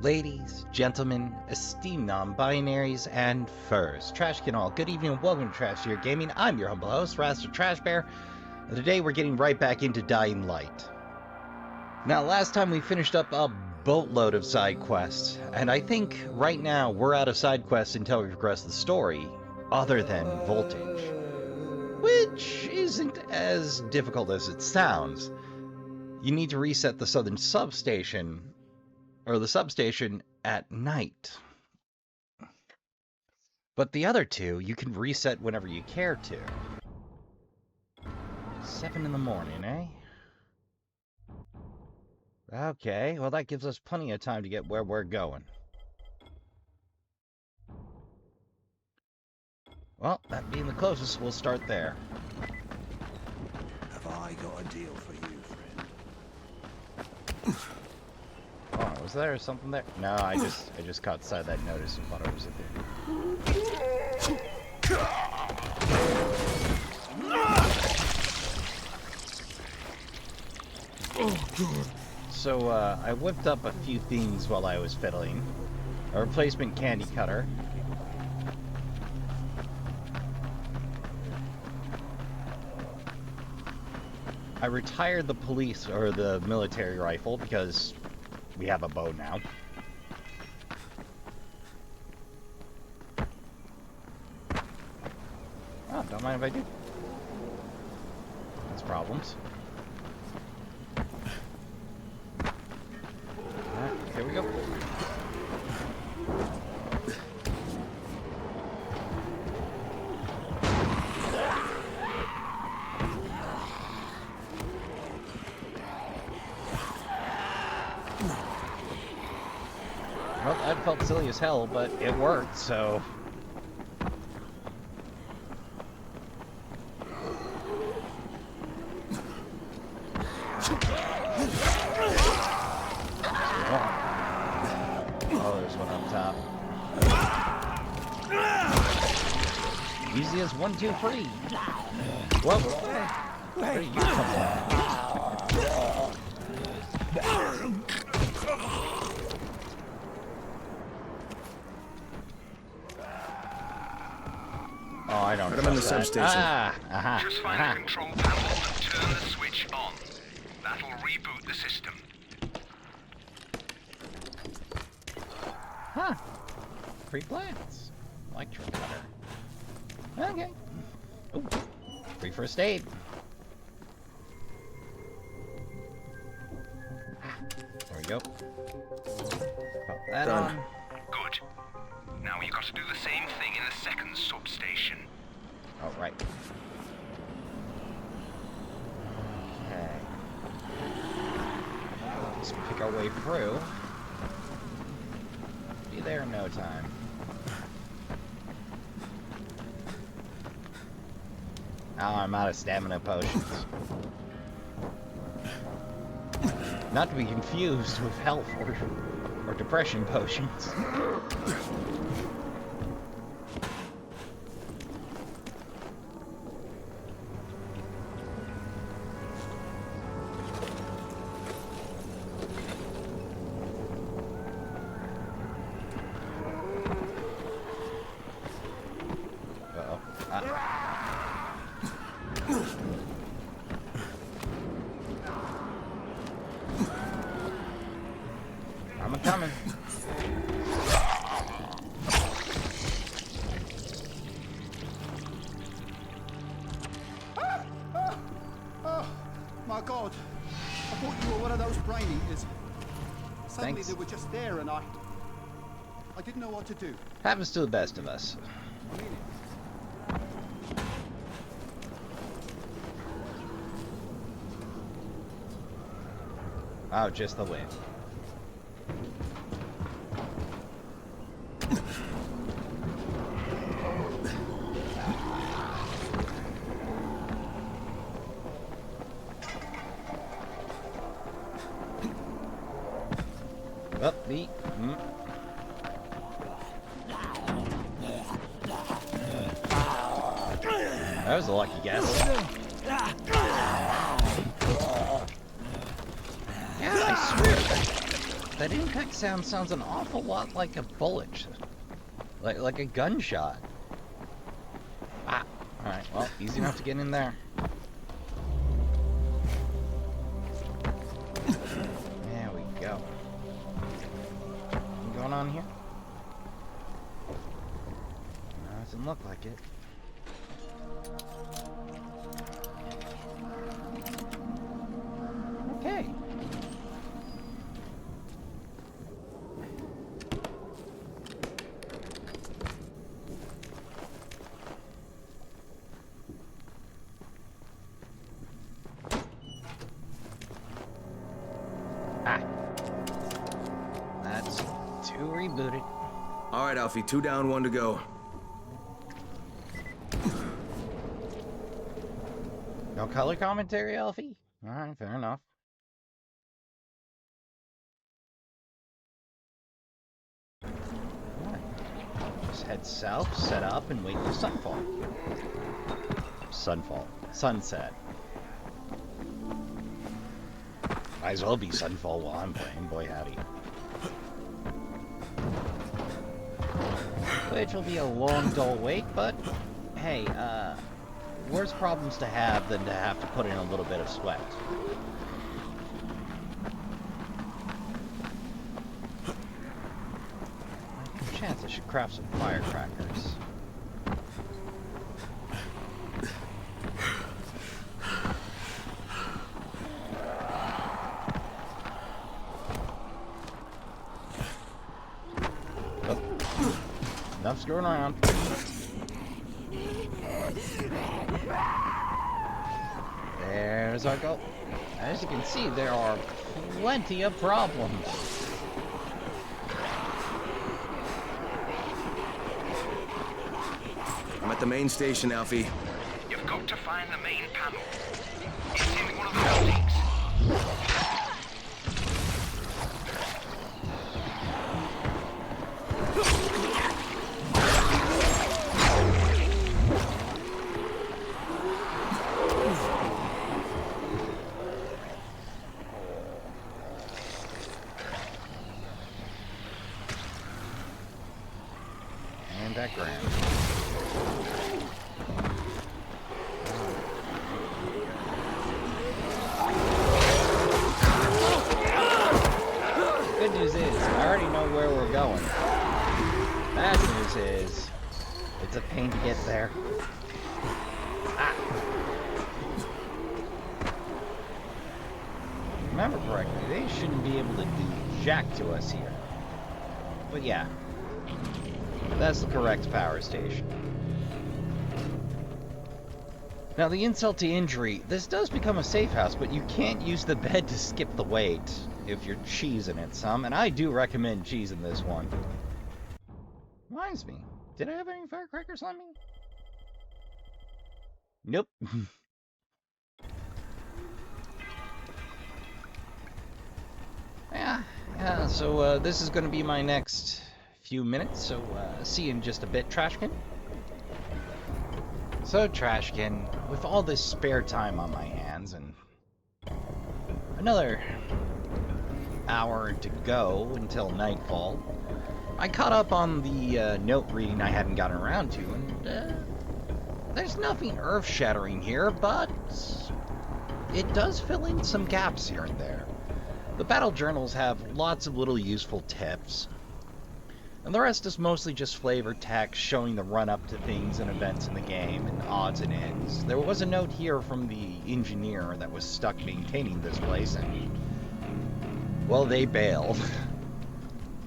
Ladies, gentlemen, esteemed non-binaries, and furs, Trashkin all, good evening and welcome to Trash Tier Gaming. I'm your humble host, Rais Trash Bear, and today we're getting right back into Dying Light. Now, last time we finished up a boatload of side quests, and I think right now we're out of side quests until we progress the story, other than Voltage, which isn't as difficult as it sounds. You need to reset the southern substation, or the substation, at night. But the other two, you can reset whenever you care to. 7 in the morning, eh? Okay, well that gives us plenty of time to get where we're going. Well, that being the closest, we'll start there. Have I got a deal for you, friend? Oh, was there something there? No, I just caught sight of that notice and thought it was a thing. Oh, God. So, I whipped up a few things while I was fiddling. A replacement candy cutter. I retired the police, or the military rifle, because we have a bow now. Oh, don't mind if I do. That's problems. Alright, here we go. Well, that felt silly as hell, but it worked, so... Oh, there's one up top. Easy as 1, 2, 3. Whoa! Where are you coming from? Oh, I don't know. I'm in the substation. Just find the control panel and turn the switch on. That'll reboot the system. Huh. Free plants. Electric cutter. Okay. Ooh. Free first aid. There we go. Pop that on. Good. Now you got to do the same thing in the second substation. Oh, right. Okay. Let's pick our way through. Be there in no time. Oh, I'm out of stamina potions. Not to be confused with health or depression potions. I'm coming. Oh, my God. I thought you were one of those brain eaters. Suddenly Thanks. they were just there and I didn't know what to do. Happens to the best of us. I mean it. Oh, just the wind. Up the. That was a lucky guess. Yeah, I swear. That impact sounds an awful lot like a bullet. Like a gunshot. Ah, alright, well, easy enough to get in there. There we go. What's going on here? No, doesn't look like it. Okay. That's 2 rebooted. All right, Alfie, 2 down, 1 to go. No color commentary, Alfie? Alright, fair enough. Alright. Just head south, set up, and wait for sunfall. Sunset. Might as well be sunfall while I'm playing, boy howdy. Which will be a long, dull wait, but hey, worse problems to have than to have to put in a little bit of sweat. Good chance I should craft some firecrackers. Enough screwing around. There's our goal. As you can see, there are plenty of problems. I'm at the main station, Alfie. You've got to find the main panel. It's in one of the buildings. And that ground. Good news is, I already know where we're going. Bad news is, it's a pain to get there. Ah. Remember correctly, they shouldn't be able to do jack to us here. But yeah, that's the correct power station. Now, the insult to injury, this does become a safe house, but you can't use the bed to skip the wait if you're cheesing it some, and I do recommend cheesing this one. Reminds me, did I have any firecrackers on me? Nope. Yeah, so this is going to be my next few minutes, so see you in just a bit, Trashkin. So, Trashkin, with all this spare time on my hands and another hour to go until nightfall, I caught up on the note reading I hadn't gotten around to, and there's nothing earth-shattering here, but it does fill in some gaps here and there. The battle journals have lots of little useful tips, and the rest is mostly just flavor text showing the run-up to things and events in the game, and odds and ends. There was a note here from the engineer that was stuck maintaining this place, and, well, they bailed.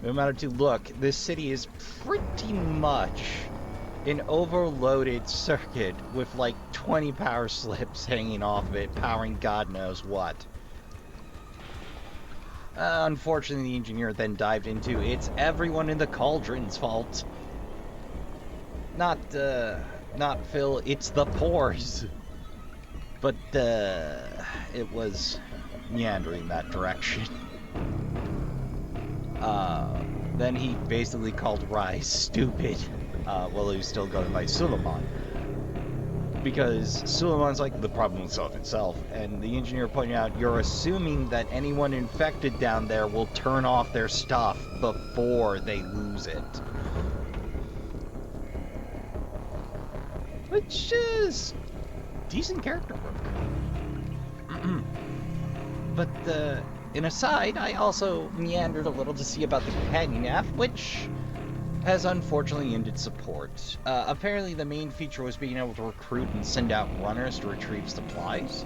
No matter to look, this city is pretty much an overloaded circuit with like 20 power slips hanging off of it, powering God knows what. Unfortunately, the engineer then dived into, it's everyone in the cauldron's fault. Not Phil, it's the pores. But, it was meandering that direction. Then he basically called Rais stupid, while he was still going by Suleiman. Because Suleiman's like, the problem will solve itself, and the engineer pointed out, you're assuming that anyone infected down there will turn off their stuff before they lose it. Which is decent character work. But, in aside, I also meandered a little to see about the companion app, which has unfortunately ended support. Apparently the main feature was being able to recruit and send out runners to retrieve supplies,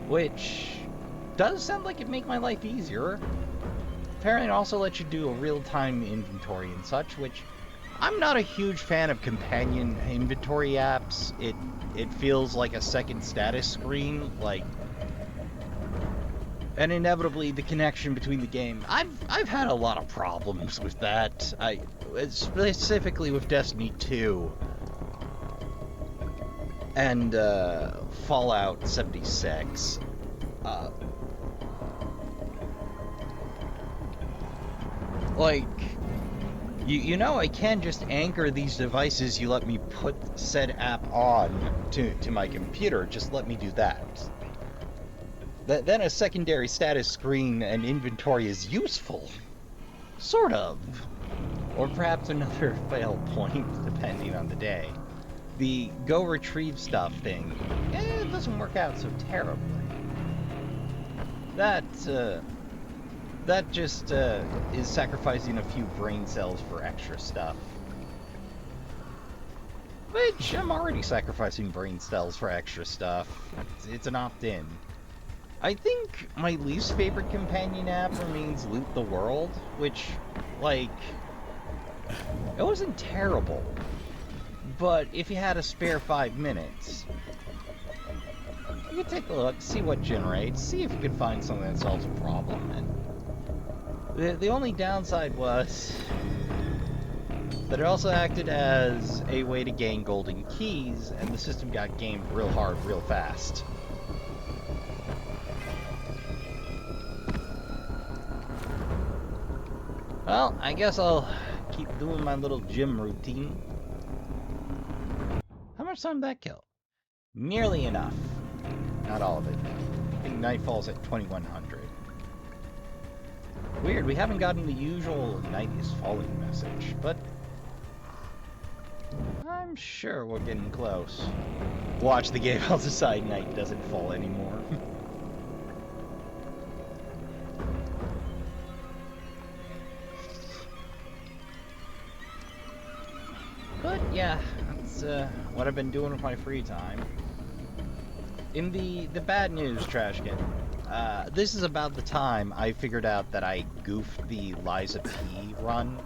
which does sound like it'd make my life easier. Apparently it also lets you do a real-time inventory and such, which I'm not a huge fan of companion inventory apps. It feels like a second status screen, like, and inevitably the connection between the game. I've had a lot of problems with that. Specifically with Destiny 2 and Fallout 76. Like, you know, I can just anchor these devices you let me put said app on to my computer. Just let me do that. Then a secondary status screen and inventory is useful. Sort of. Or perhaps another fail point, depending on the day. The go retrieve stuff thing, it doesn't work out so terribly. That just is sacrificing a few brain cells for extra stuff. Which, I'm already sacrificing brain cells for extra stuff. It's an opt-in. I think my least favorite companion app remains Loot the World, which, like, it wasn't terrible, but if you had a spare 5 minutes, you could take a look, see what generates, see if you could find something that solves a problem. And the only downside was that it also acted as a way to gain golden keys, and the system got gamed real hard, real fast. Well, I guess I'll keep doing my little gym routine. How much time did that kill? Nearly enough. Not all of it. I think Nightfall's at 2100. Weird, we haven't gotten the usual night is falling message, but I'm sure we're getting close. Watch the game, I'll decide night doesn't fall anymore. But yeah, that's what I've been doing with my free time. In the bad news, Trashkin, this is about the time I figured out that I goofed the Liza P run.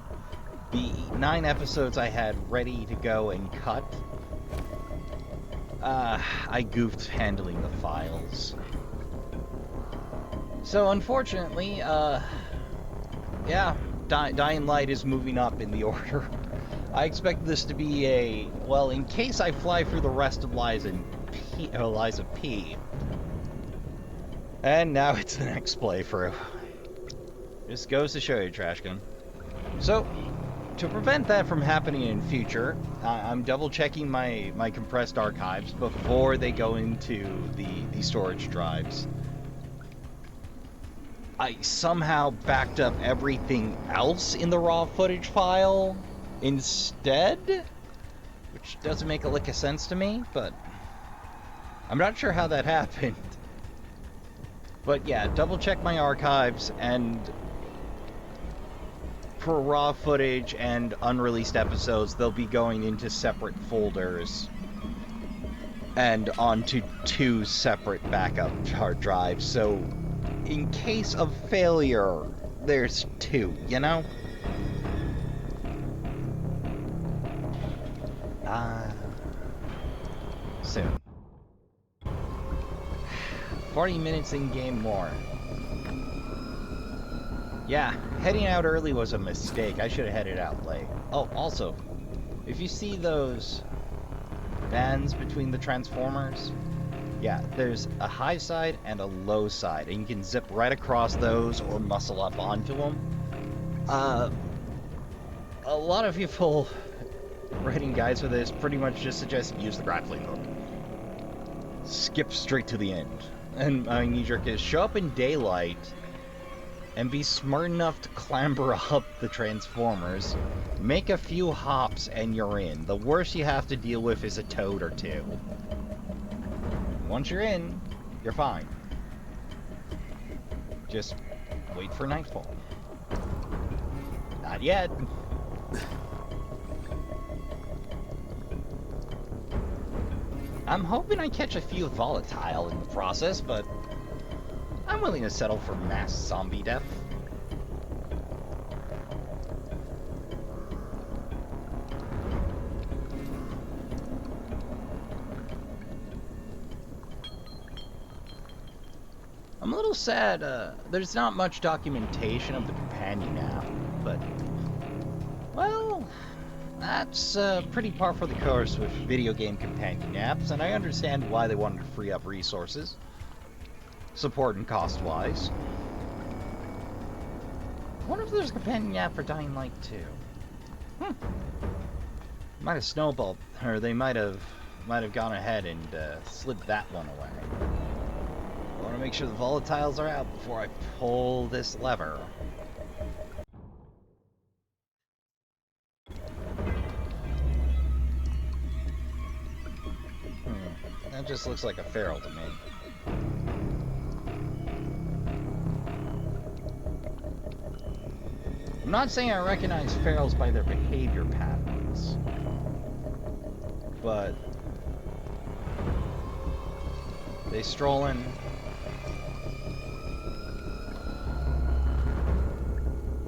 The 9 episodes I had ready to go and cut, I goofed handling the files. So unfortunately, yeah, Dying Light is moving up in the order. I expect this to be a, well, in case I fly through the rest of Liza P. And now it's the next playthrough. Just goes to show you, Trashkin. So, to prevent that from happening in future, I'm double checking my compressed archives before they go into the storage drives. I somehow backed up everything else in the raw footage file instead, which doesn't make a lick of sense to me, but I'm not sure how that happened. But yeah, double check my archives, and for raw footage and unreleased episodes, they'll be going into separate folders and onto 2 separate backup hard drives, so in case of failure, there's 2, you know? Soon. 40 minutes in game more. Yeah, heading out early was a mistake. I should have headed out late. Oh, also, if you see those bands between the transformers, yeah, there's a high side and a low side, and you can zip right across those or muscle up onto them. A lot of people writing guides for this pretty much just suggest use the grappling hook. skip straight to the end. And my knee-jerk is show up in daylight and be smart enough to clamber up the transformers, make a few hops, and you're in. The worst you have to deal with is a toad or two. Once you're in, you're fine. Just wait for nightfall. Not yet. I'm hoping I catch a few volatile in the process, but I'm willing to settle for mass zombie death. I'm a little sad, there's not much documentation of the companion app, but, well, that's pretty par for the course with video game companion apps, and I understand why they wanted to free up resources, support and cost-wise. I wonder if there's a companion app for Dying Light 2. Might have snowballed, or they might have gone ahead and slid that one away. I want to make sure the volatiles are out before I pull this lever. That just looks like a feral to me. I'm not saying I recognize ferals by their behavior patterns, but they stroll in.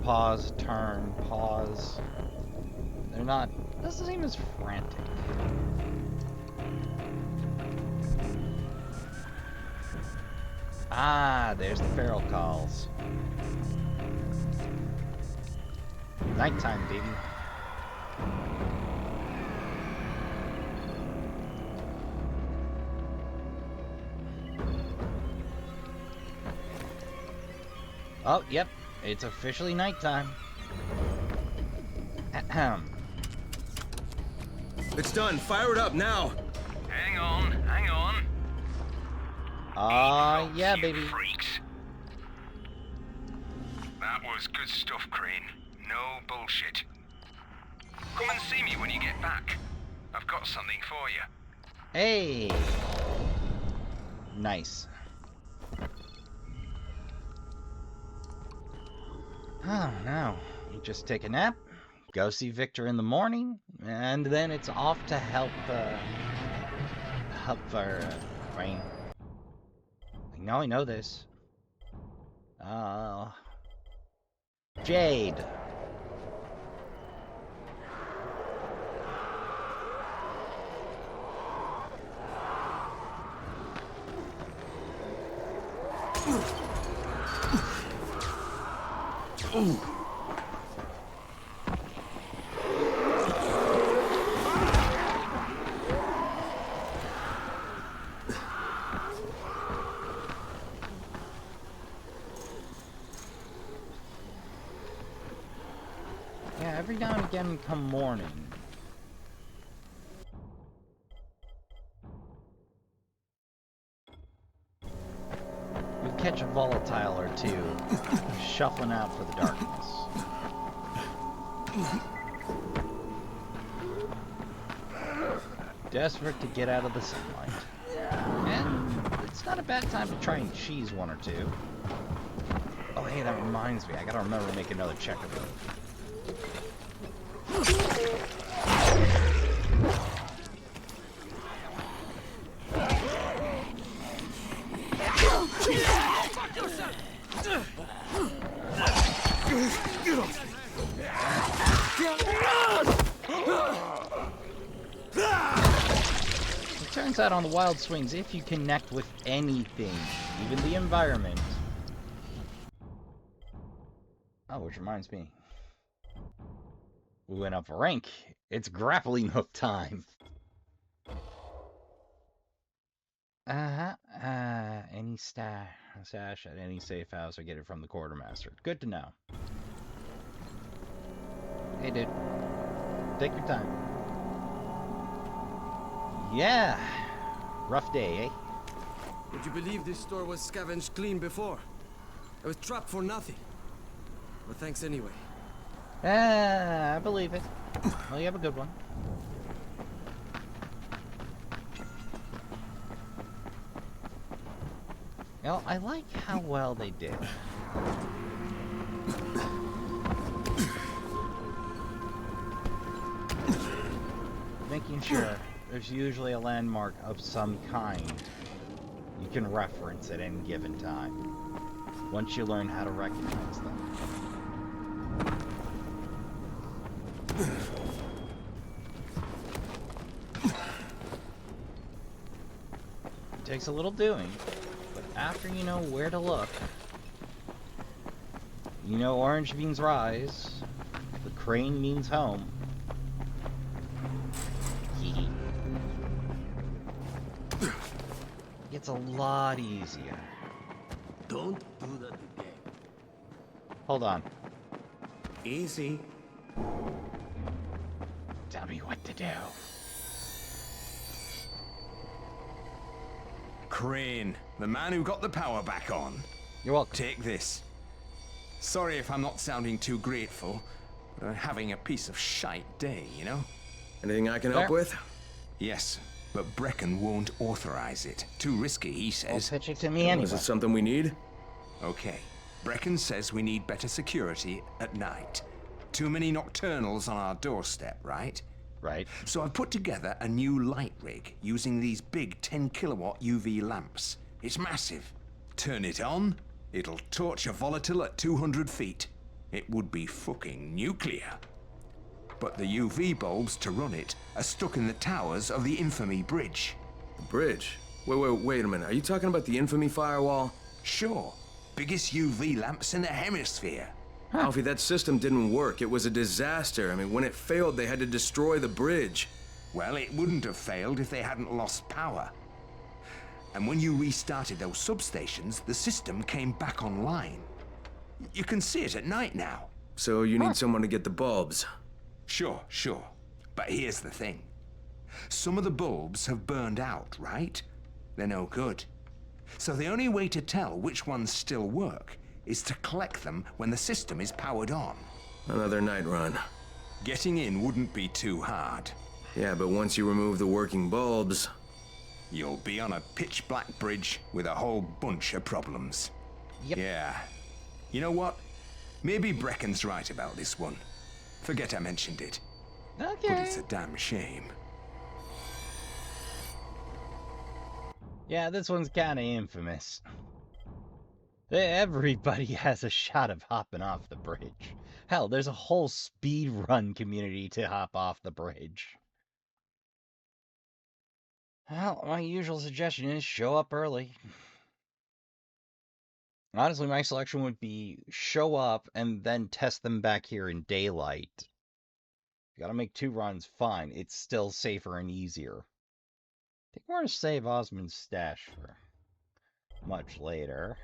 Pause, turn, pause. They're not, doesn't seem as frantic. Ah, there's the feral calls. Nighttime, baby. Oh, yep. It's officially nighttime. Ahem. It's done. Fire it up now. Hang on, hang on. Yeah, You baby. freaks. That was good stuff, Crane. No bullshit. Come and see me when you get back. I've got something for you. Hey. Nice. Oh, no. You just take a nap, go see Victor in the morning, and then it's off to help our Rain. I know this. Jade. Ooh. Yeah, every now and again come morning. We catch a volatile or two, shuffling out for the darkness. Desperate to get out of the sunlight. And it's not a bad time to try and cheese one or two. Oh hey, that reminds me, I gotta remember to make another checker move. It turns out on the wild swings, if you connect with anything, even the environment. Oh, which reminds me. We went up a rank. It's grappling hook time. Any stash at any safe house or get it from the quartermaster. Good to know. Hey, dude. Take your time. Yeah. Rough day, eh? Would you believe this store was scavenged clean before? I was trapped for nothing. But thanks anyway. Ah, I believe it. Well, you have a good one. You know, I like how well they did. Making sure there's usually a landmark of some kind you can reference at any given time, once you learn how to recognize them. It takes a little doing, but after you know where to look, you know orange means rise, the crane means home. It's a lot easier. Don't do that again. Hold on. Easy. Tell me what to do. Crane, the man who got the power back on. You're welcome. Take this. Sorry if I'm not sounding too grateful, but I'm having a piece of shite day, you know? Anything I can help Fair. with? Yes, but Brecken won't authorize it. Too risky, he Well, says. pitch it to me Is anyway. it something we need? Okay. Brecken says we need better security at night. Too many nocturnals on our doorstep, right? Right. So I've put together a new light rig using these big 10 kilowatt UV lamps. It's massive. Turn it on, it'll torch a volatile at 200 feet. It would be fucking nuclear. But the UV bulbs to run it are stuck in the towers of the Infamy Bridge. The bridge? Wait a minute. Are you talking about the infamy firewall? Sure, biggest UV lamps in the hemisphere. Alfie, that system didn't work. It was a disaster. I mean, when it failed, they had to destroy the bridge. Well, it wouldn't have failed if they hadn't lost power. And when you restarted those substations, the system came back online. You can see it at night now. So you need someone to get the bulbs. Sure. But here's the thing. Some of the bulbs have burned out, right? They're no good. So the only way to tell which ones still work is to collect them when the system is powered on. Another night run. Getting in wouldn't be too hard. Yeah, but once you remove the working bulbs... You'll be on a pitch-black bridge with a whole bunch of problems. Yep. Yeah. You know what? Maybe Brecken's right about this one. Forget I mentioned it. But Okay. it's a damn shame. Yeah, this one's kind of infamous. Everybody has a shot of hopping off the bridge. Hell, there's a whole speed run community to hop off the bridge. Well, my usual suggestion is show up early. Honestly, my selection would be show up and then test them back here in daylight. You gotta make 2 runs, fine. It's still safer and easier. I think we're gonna save Osmond's stash for much later.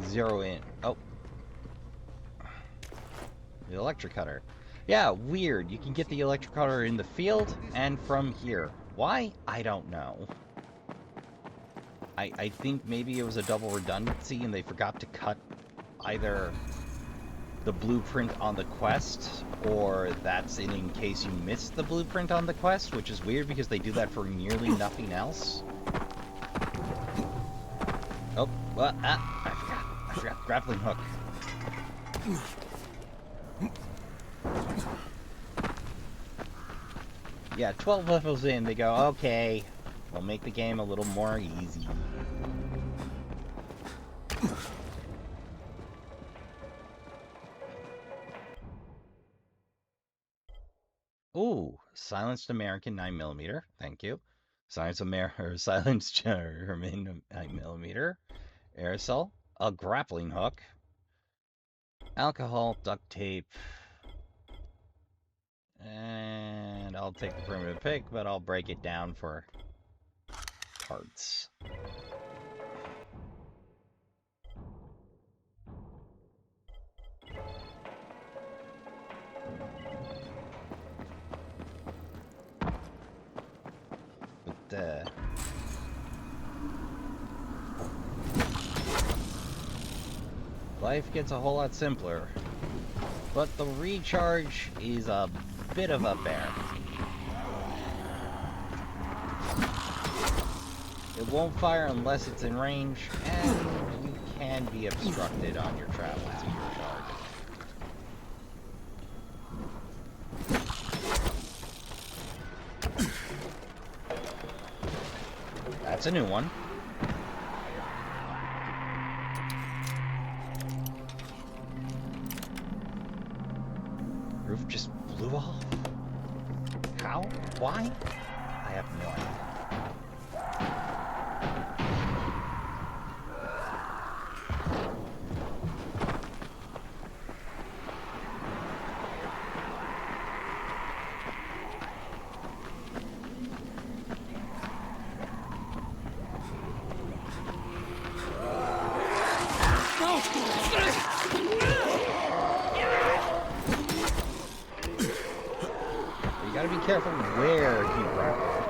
Zero in. Oh. The electric cutter. Yeah, weird. You can get the electric cutter in the field and from here. Why? I don't know. I think maybe it was a double redundancy and they forgot to cut either the blueprint on the quest, or that's in case you missed the blueprint on the quest, which is weird because they do that for nearly nothing else. Oh, well, I forgot. Grappling hook. Yeah, 12 levels in, they go, okay, we'll make the game a little more easy. Ooh, silenced American 9mm, thank you. Silenced German 9mm. Aerosol, a grappling hook, alcohol, duct tape, and I'll take the primitive pick, but I'll break it down for parts. But, life gets a whole lot simpler. But the recharge is a bit of a bear. It won't fire unless it's in range, and you can be obstructed on your travel to your target. That's a new one. Roof just blew off. How? Why? I have no idea. Gotta be careful where you grapple.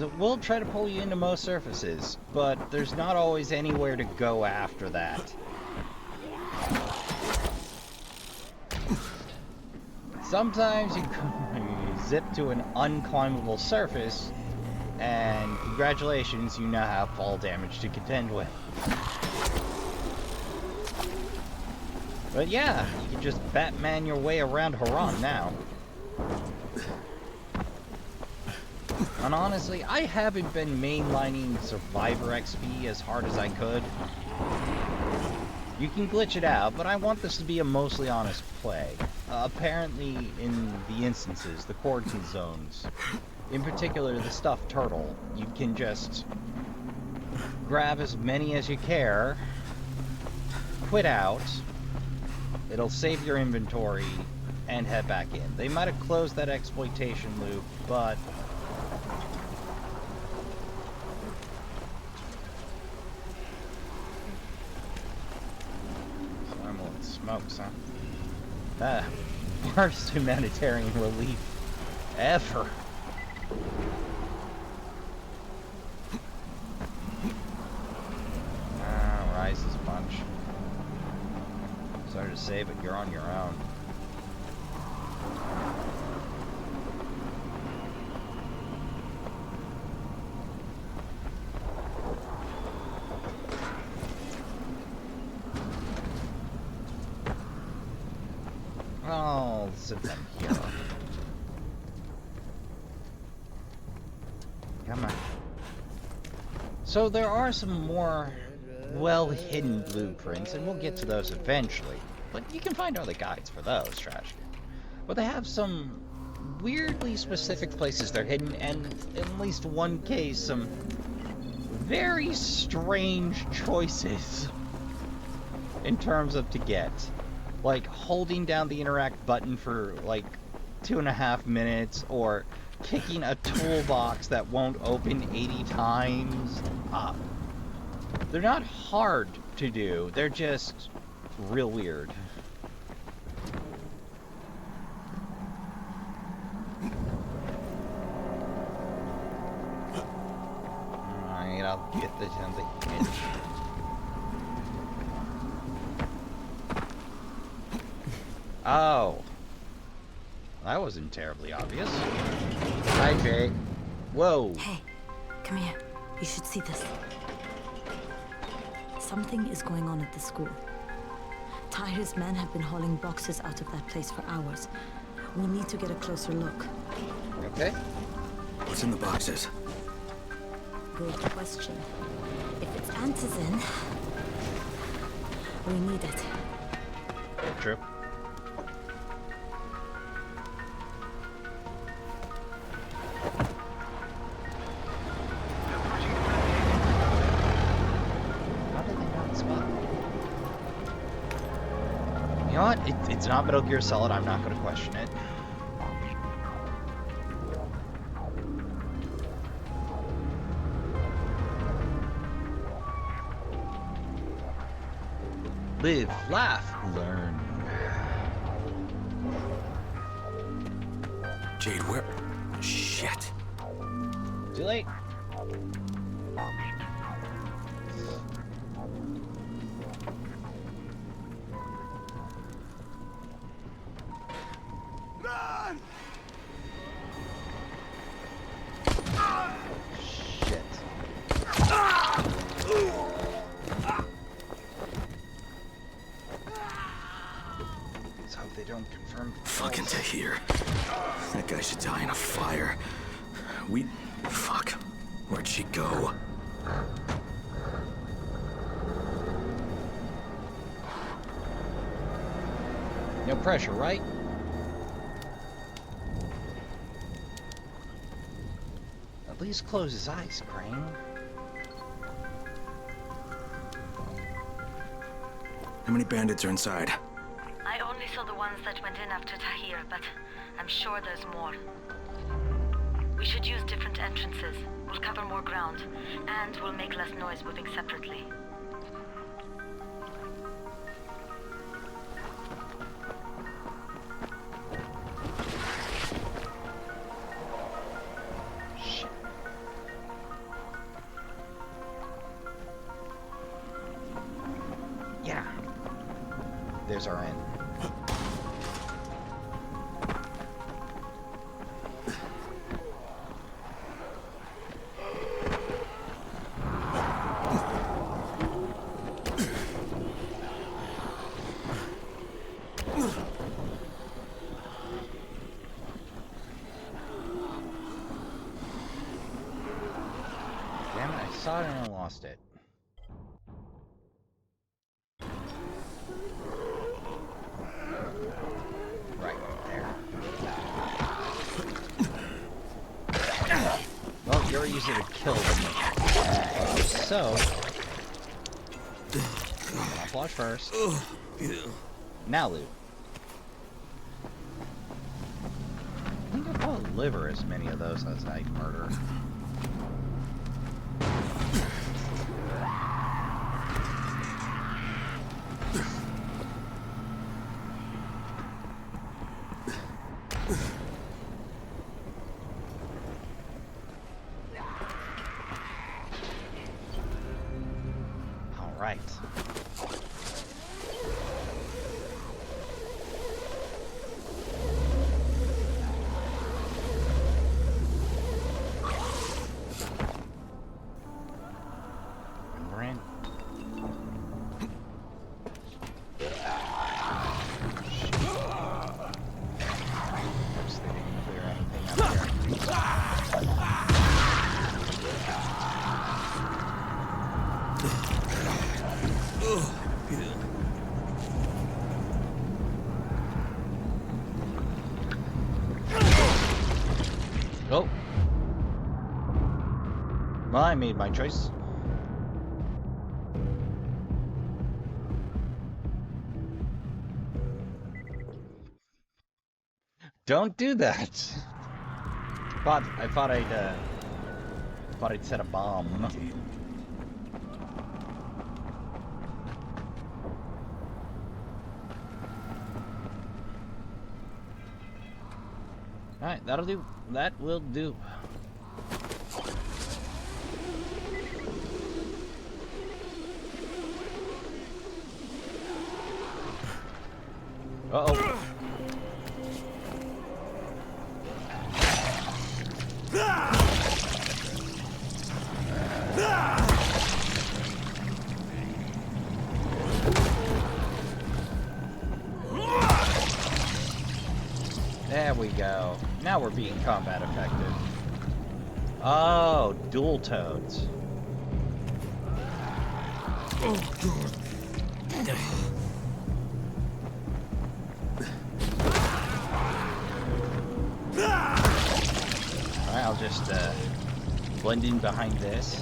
It will try to pull you into most surfaces, but there's not always anywhere to go after that. Sometimes you zip to an unclimbable surface, and congratulations, you now have fall damage to contend with. But yeah, you can just Batman your way around Haran now. And honestly, I haven't been mainlining Survivor XP as hard as I could. You can glitch it out, but I want this to be a mostly honest play. Apparently, in the instances, the quarantine zones, in particular the stuffed turtle, you can just grab as many as you care, quit out, it'll save your inventory, and head back in. They might have closed that exploitation loop, but smokes, huh? Worst humanitarian relief ever. Rais' punch. Sorry to say, but you're on your own. I'll sit them here. Come on. So there are some more well-hidden blueprints, and we'll get to those eventually. But you can find other guides for those, Trashkin. But they have some weirdly specific places they're hidden, and in at least one case, some very strange choices in terms of to get. Like holding down the interact button for like 2.5 minutes, or kicking a toolbox that won't open 80 times. They're not hard to do, they're just real weird. Alright, I'll get this on the edge. Oh. That wasn't terribly obvious. Hi, Jay. Whoa. Hey, come here. You should see this. Something is going on at the school. Tahir's men have been hauling boxes out of that place for hours. We need to get a closer look. Okay. What's in the boxes? Good question. If it's antizin, we need it. True. You know what? It's not Metal Gear Solid. I'm not going to question it. Live, laugh, learn. Jade, where? Shit. Too late. Shit. Let's hope they don't confirm. Fucking Tahir. That guy should die in a fire. Fuck. Where'd she go? No pressure, right? At least close his eyes, Crane. How many bandits are inside? I only saw the ones that went in after Tahir, but I'm sure there's more. We should use different entrances. We'll cover more ground, and we'll make less noise moving separately. Shit. Yeah. There's our end. Damn it, I saw it and I lost it. Right there. Well, you're easy to kill them. So, I'll flush first. Now loot. I think I'll probably liver as many of those as I murder. All right. And we're in. Oops, they didn't clear anything up here. Oh. Well, I made my choice. Don't do that. I thought I'd set a bomb. All right, that'll do. That will do. Uh-oh. There we go. Now we're being combat effective. Oh, dual toads. Oh, God. Alright, I'll just blend in behind this.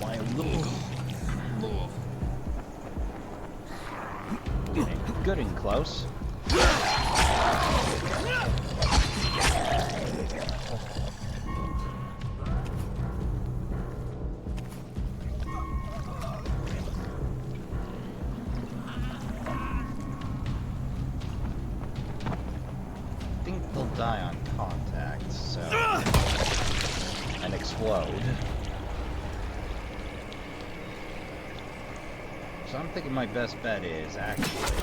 Why getting good and close. I think they'll die on contact, so... and explode. So I'm thinking my best bet is actually...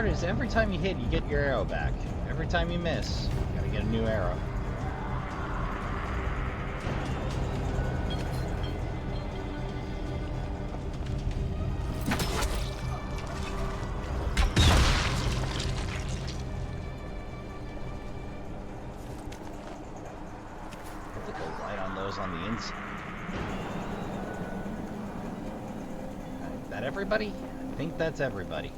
part is every time you hit, you get your arrow back. Every time you miss, you gotta get a new arrow. Have to go light on those on the inside. Is that everybody? I think that's everybody.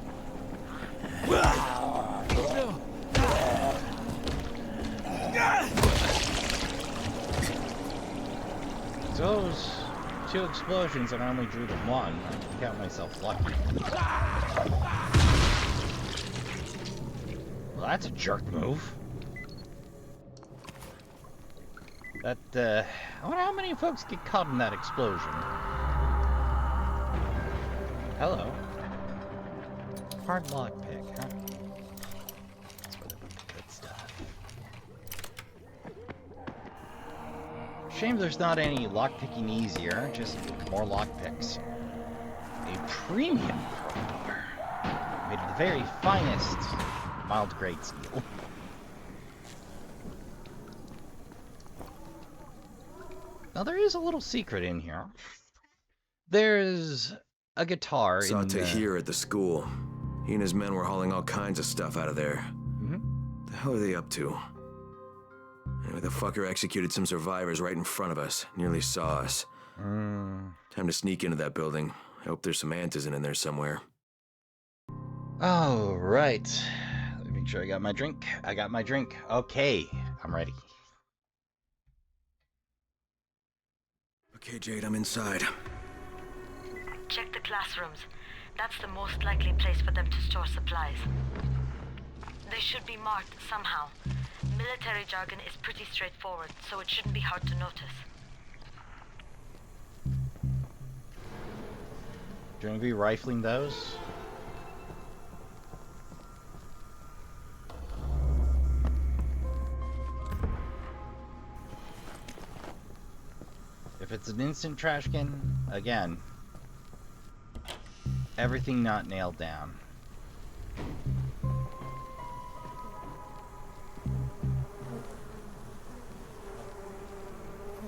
Those two explosions and I only drew the one. I can count myself lucky. Well, that's a jerk move. That, I wonder how many folks get caught in that explosion. Hello. Hard lockpick, huh? That's where they put the good stuff. Shame there's not any lockpicking easier, just more lockpicks. A premium crowbar, made of the very finest mild grade steel. Now there is a little secret in here. There's a guitar Saw in Tahir at the school. He and his men were hauling all kinds of stuff out of there. Mm-hmm. The hell are they up to? Anyway, the fucker executed some survivors right in front of us. Nearly saw us. Time to sneak into that building. I hope there's some antizin in there somewhere. Oh, right. Let me make sure I got my drink. I got my drink. Okay, I'm ready. Okay, Jade, I'm inside. Check the classrooms. That's the most likely place for them to store supplies. They should be marked somehow. Military jargon is pretty straightforward, so it shouldn't be hard to notice. Do you want to be rifling those? If it's an instant Trashkin, again, everything not nailed down.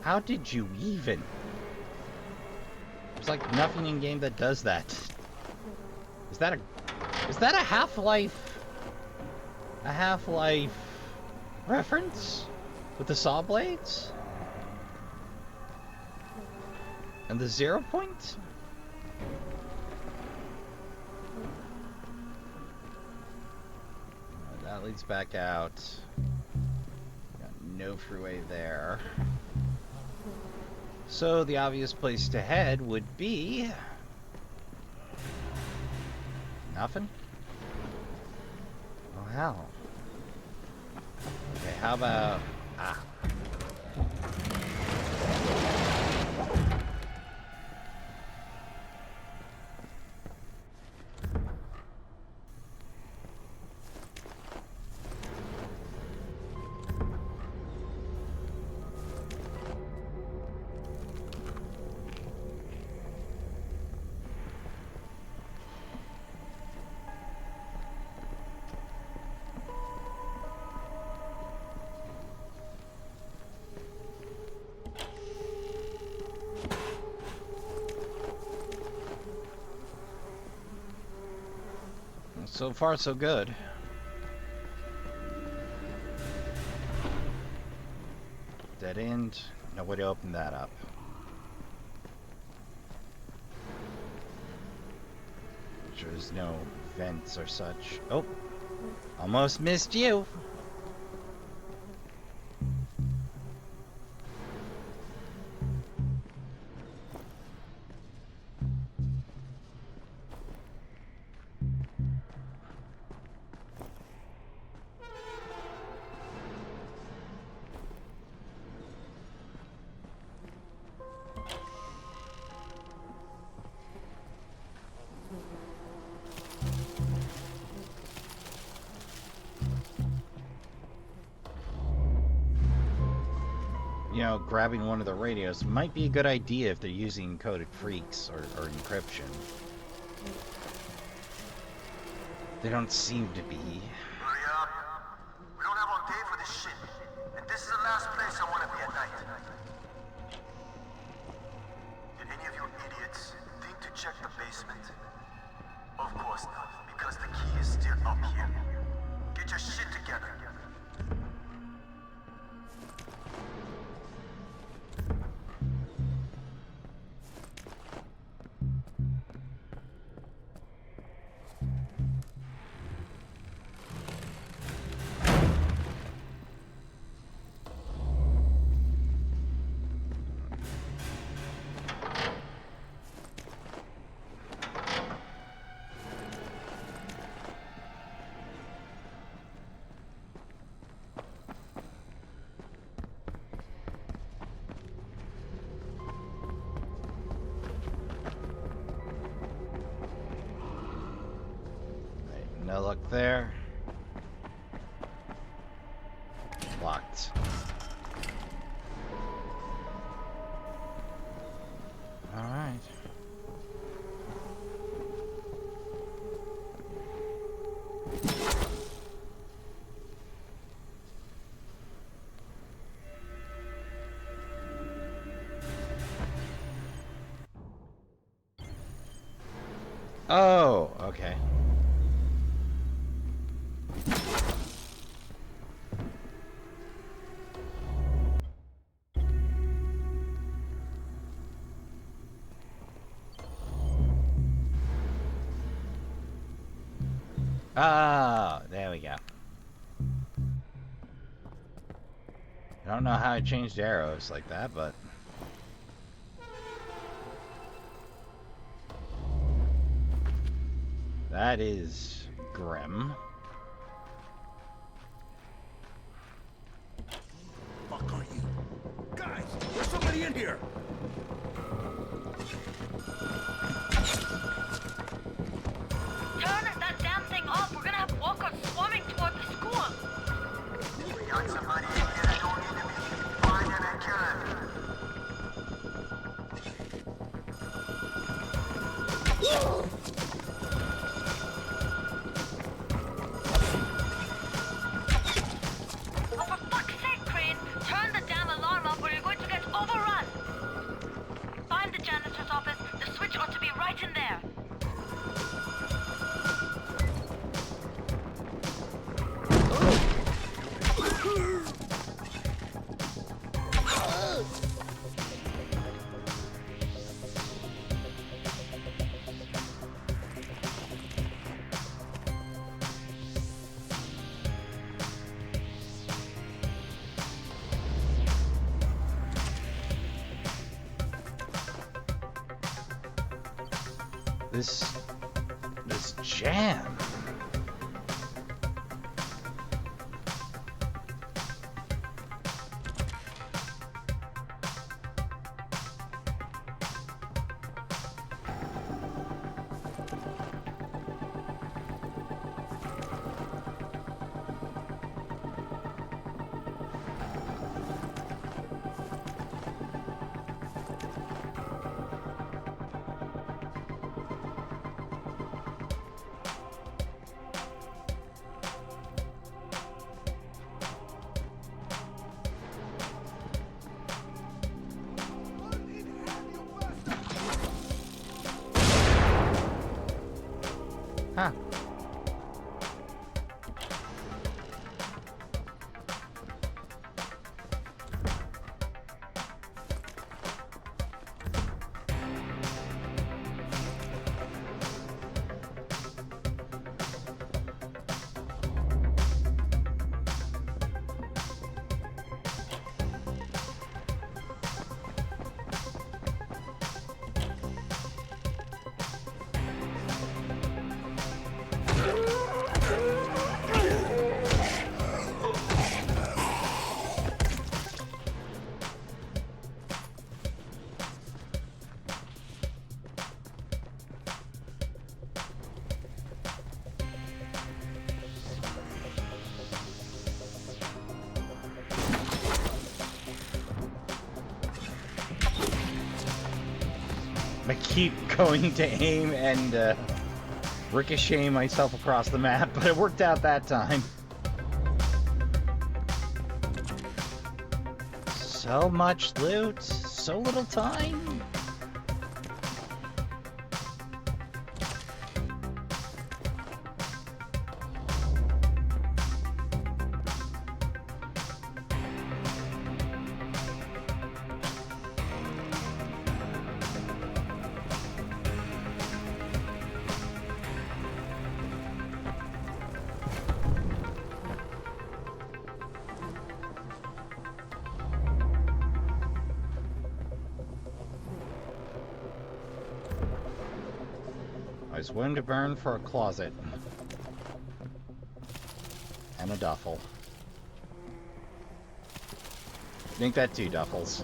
How did you even? There's like nothing in game that does that. Is that a Half-Life? A Half-Life reference? With the saw blades? And the 0 point? That leads back out. Got no freeway there. So the obvious place to head would be... nothing? Oh, hell. Okay, how about... ah. So far, so good. Dead end. No way to open that up. There's no vents or such. Oh! Almost missed you! You know, grabbing one of the radios might be a good idea if they're using encoded freaks or encryption. They don't seem to be. Hurry up. We don't have all day for this shit. And this is the last place I want to be at night. Did any of you idiots think to check the basement? Of course not, because the key is still up here. Get your shit together. No luck there. Locked. All right. Oh, okay. Ah, there we go. I don't know how I changed arrows like that, but... that is grim. Fuck are you? Guys, there's somebody in here! Turn that damn thing off. We're gonna have walkers swarming toward the school. We got somebody in here that don't need to be. Find him and kill him. Oh, for fuck's sake, Crane! Turn the damn alarm off or you're going to get overrun! Find the janitor's office. The switch ought to be right in there. This jam. Huh. I keep going to aim and ricocheting myself across the map, but it worked out that time. So much loot, so little time. I was willing to burn for a closet. And a duffel. Think that 2 duffels.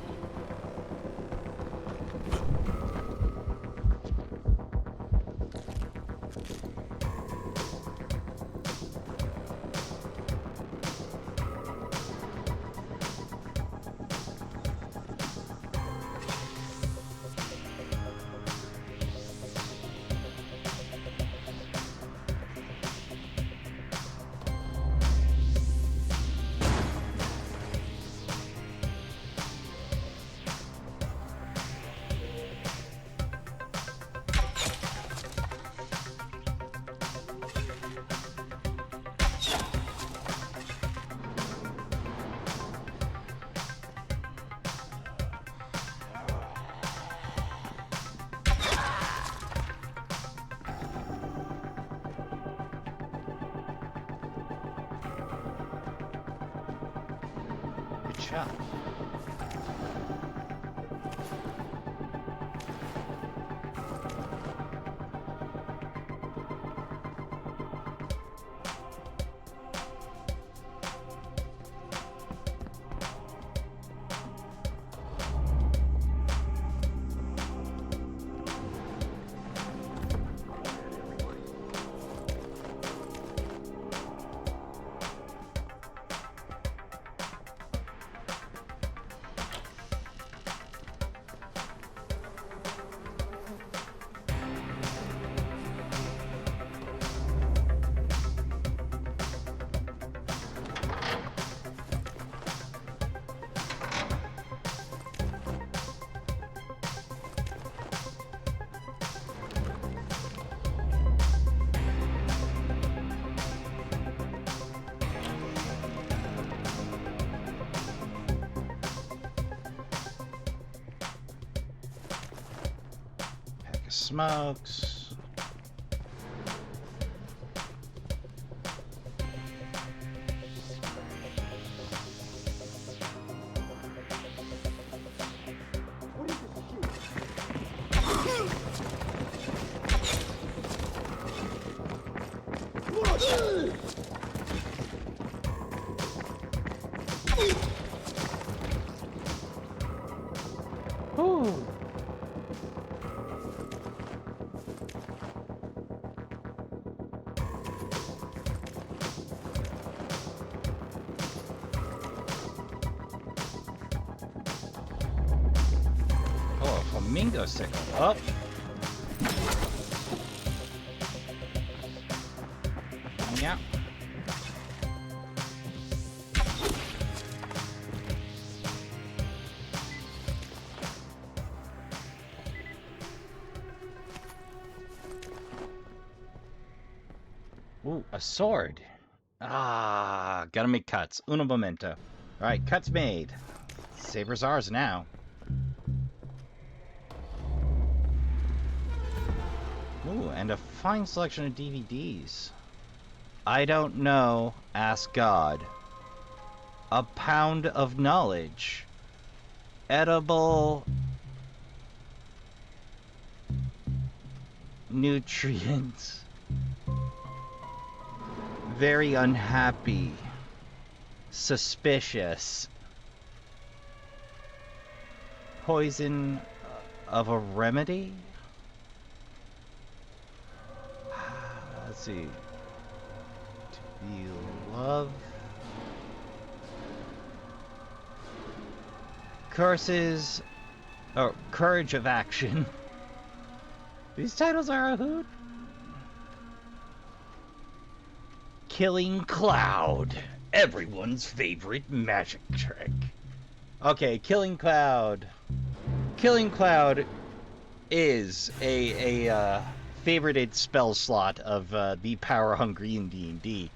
Good shot. Smokes. Ooh. Flamingo sickle. Up. Yeah. Ooh, a sword. Ah, gotta make cuts. Uno momento. Alright, cuts made. Saber's ours now. Ooh, and a fine selection of DVDs. I don't know. Ask God. A pound of knowledge. Edible nutrients. Very unhappy. Suspicious. Poison of a remedy? Let's see. To be loved. Curses. Oh, courage of action. These titles are a hoot. Killing Cloud, everyone's favorite magic trick. Okay, Killing Cloud. Killing Cloud is a favorited spell slot of the power hungry in D&D.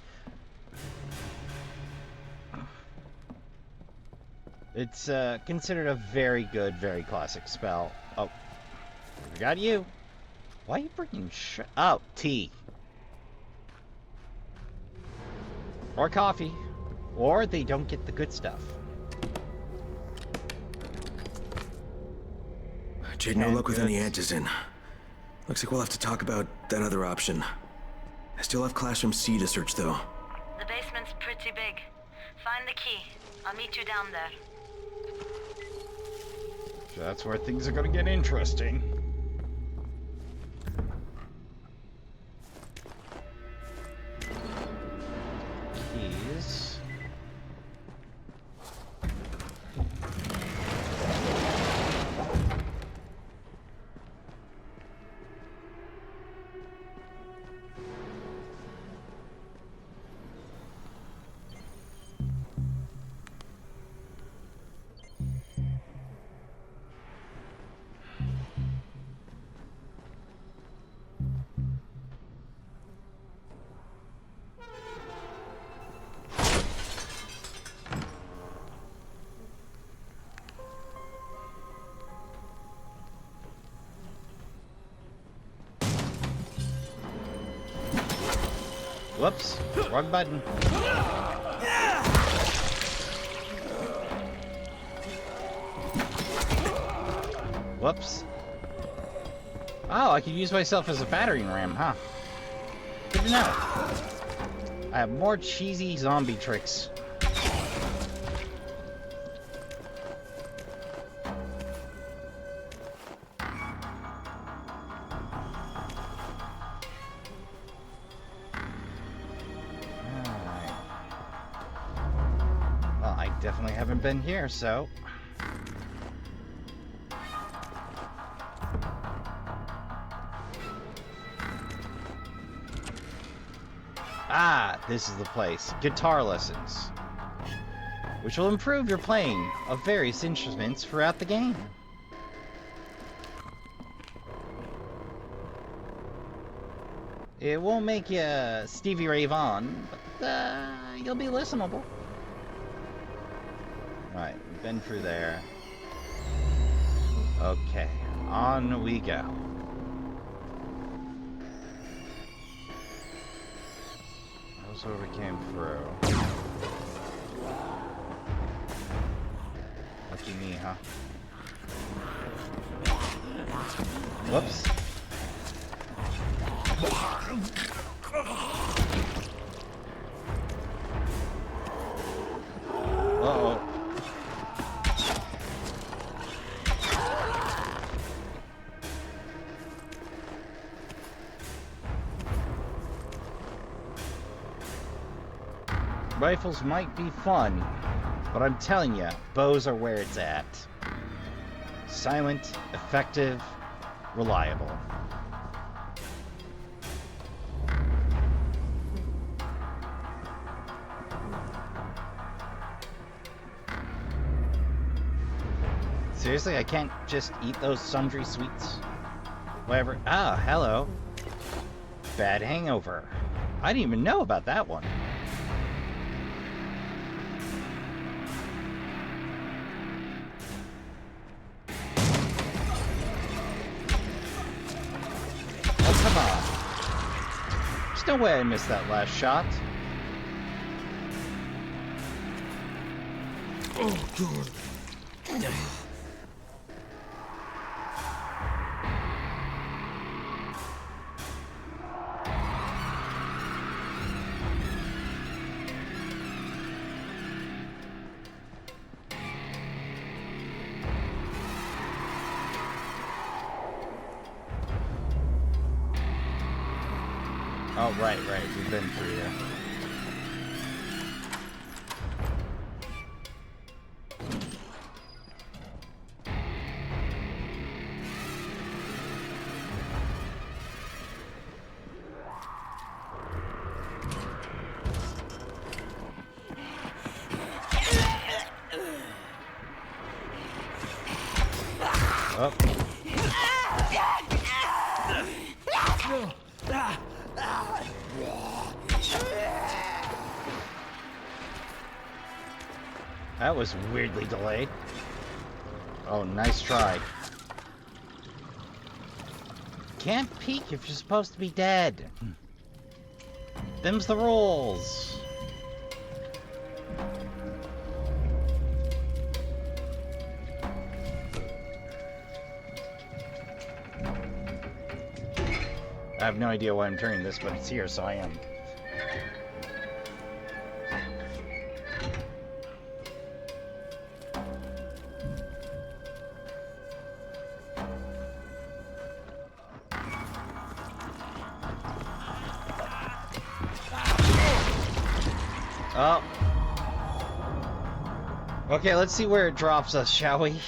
It's considered a very good, very classic spell. Oh, we got you. Why are you bringing oh, tea. Or coffee. Or they don't get the good stuff. Jade, no luck with any antizin. Looks like we'll have to talk about that other option. I still have Classroom C to search, though. The basement's pretty big. Find the key. I'll meet you down there. So that's where things are gonna get interesting. Keys. Whoops, wrong button. Whoops. Oh, I could use myself as a battering ram, huh? Good to know. I have more cheesy zombie tricks. Definitely haven't been here, so... Ah, this is the place. Guitar lessons. Which will improve your playing of various instruments throughout the game. It won't make you Stevie Ray Vaughan, but you'll be listenable. Right, we've been through there. Okay, on we go. That was where we came through. Lucky me, huh? Whoops. Uh-oh. Rifles might be fun, but I'm telling you, bows are where it's at. Silent, effective, reliable. Seriously, I can't just eat those sundry sweets? Whatever. Ah, hello. Bad hangover. I didn't even know about that one. Come on. There's no way I missed that last shot. Oh, God. Oh, right, we've been through here. Oh. That was weirdly delayed. Oh, nice try. Can't peek if you're supposed to be dead. Them's the rules. I have no idea why I'm turning this, but it's here, so I am. Oh. Okay, let's see where it drops us, shall we?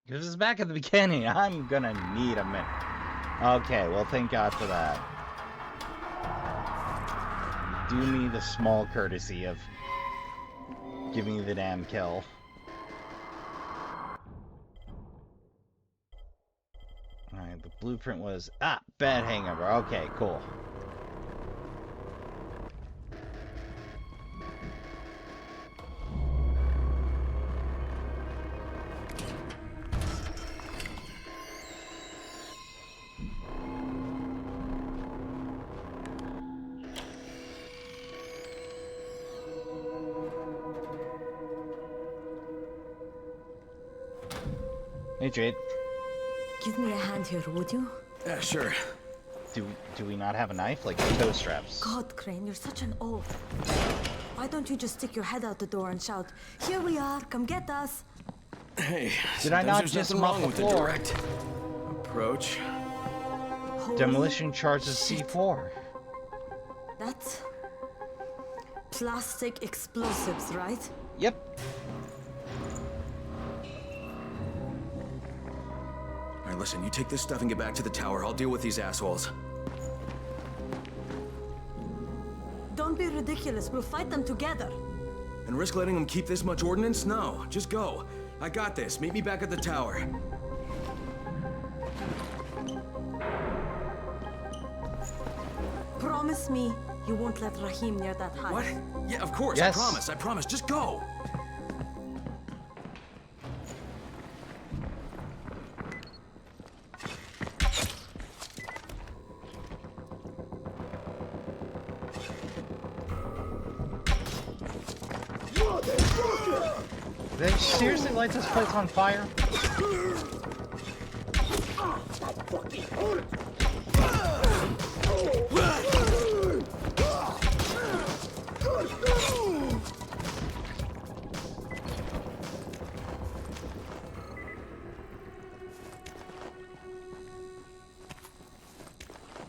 This is back at the beginning. I'm gonna need a minute. Okay, well, thank God for that. Do me the small courtesy of giving me the damn kill. Alright, the blueprint was... Ah, bad hangover. Okay, cool. Hey, Jade. Give me a hand here, would you? Yeah, sure. Do we not have a knife? Like toe straps? God, Crane, you're such an oaf. Why don't you just stick your head out the door and shout, "Here we are, come get us"? Hey, Did I not there's just nothing mop wrong the with floor? the direct approach. Holy Demolition charges shit. C4. That's plastic explosives, right? Yep. All right, listen, you take this stuff and get back to the tower. I'll deal with these assholes. Don't be ridiculous. We'll fight them together. And risk letting them keep this much ordnance? No, just go. I got this. Meet me back at the tower. Promise me you won't let Rahim near that hive. What? Yeah, of course. Yes. I promise. Just go. They seriously light this place on fire?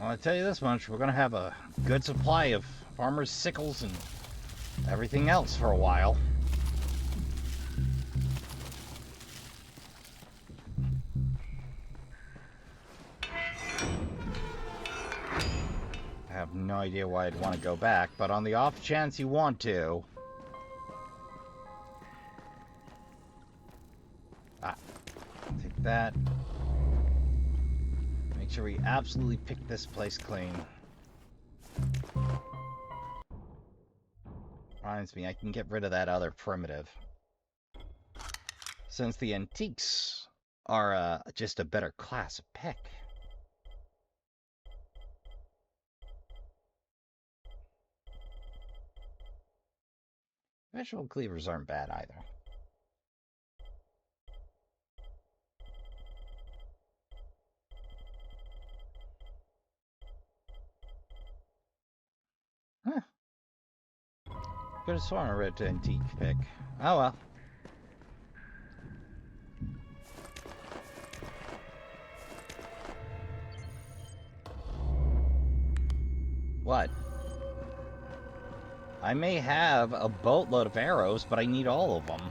Well, I tell you this much, we're gonna have a good supply of farmers' sickles and everything else for a while. I have no idea why I'd want to go back, but on the off chance you want to... Take that. Make sure we absolutely pick this place clean. Reminds me, I can get rid of that other primitive. Since the antiques are just a better class of pick. Vegetable cleavers aren't bad either. Huh. Could have sworn I read to antique pick. Oh well. What? I may have a boatload of arrows, but I need all of them.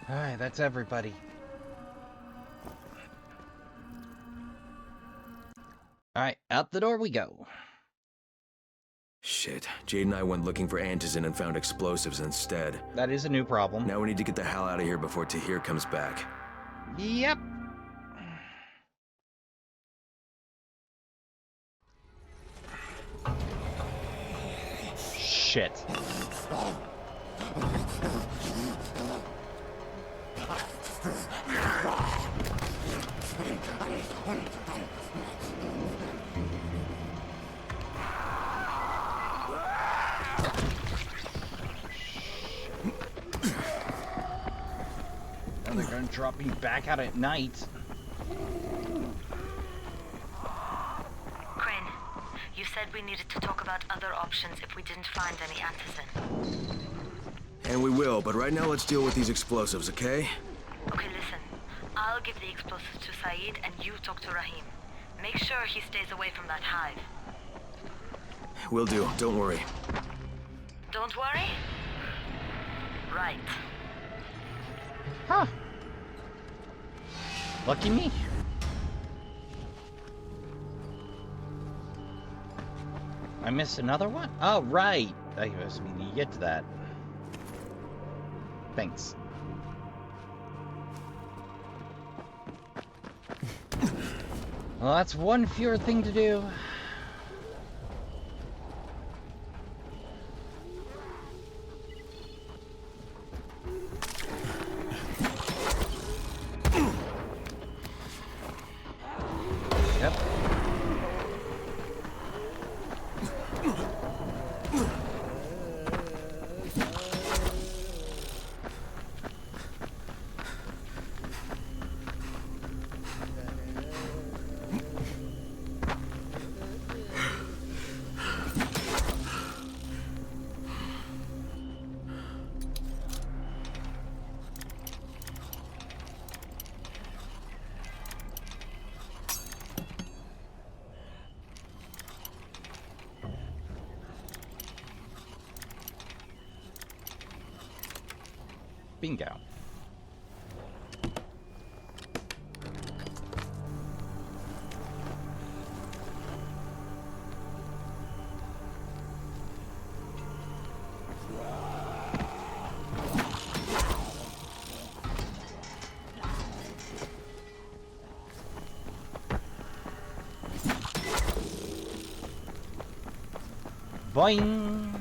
Alright, that's everybody. Alright, out the door we go. Shit. Shit. Jade and I went looking for antizin and found explosives instead. That is a new problem. Now we need to get the hell out of here before Tahir comes back. Yep. Shit. Now they're gonna drop me back out at night. Crane, you said we needed to talk about other options if we didn't find any antizin. And we will, but right now let's deal with these explosives, okay? Okay, listen. I'll give the explosives to Saeed and you talk to Rahim. Make sure he stays away from that hive. Will do, don't worry. Don't worry? Right. Huh. Lucky me. I missed another one? Oh, right. I was meaning to get to that. Thanks. Well, that's one fewer thing to do. Yep. Bingo. Boing!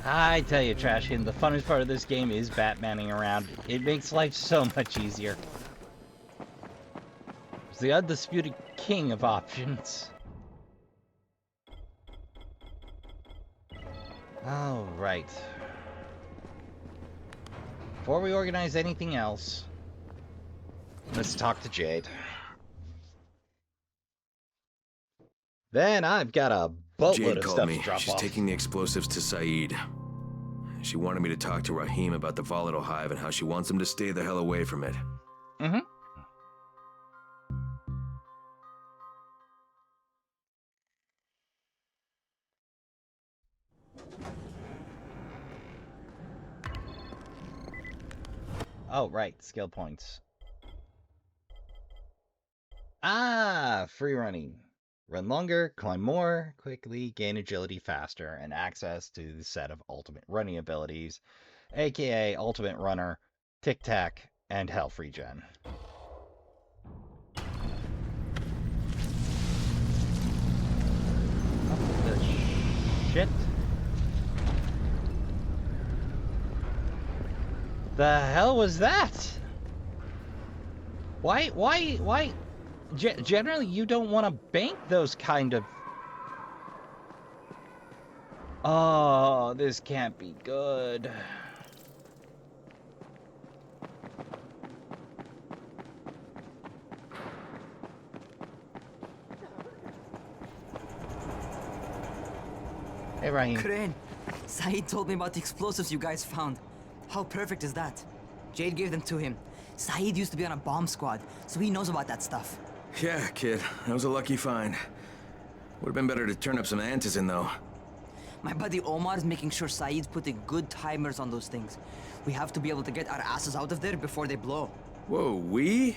I tell you, Trashkin, the funnest part of this game is Batmaning around. It makes life so much easier. It's the undisputed king of options. Alright. Before we organize anything else, let's talk to Jade. Then I've got a boatload Jade of called stuff me. to drop She's off. taking the explosives to Saeed. She wanted me to talk to Rahim about the volatile hive and how she wants him to stay the hell away from it. Mm-hmm. Oh, right. Skill points. Ah, free running. Run longer, climb more, quickly, gain agility faster, and access to the set of ultimate running abilities, aka Ultimate Runner, Tic Tac, and Health Regen. What the shit? The hell was that? Why? Generally, you don't want to bank those kind of... Oh, this can't be good. Hey, Rahim. Crane, Saeed told me about the explosives you guys found. How perfect is that? Jade gave them to him. Saeed used to be on a bomb squad, so he knows about that stuff. Yeah, kid. That was a lucky find. Would've been better to turn up some antizin, though. My buddy Omar is making sure Saeed's putting good timers on those things. We have to be able to get our asses out of there before they blow. Whoa, we?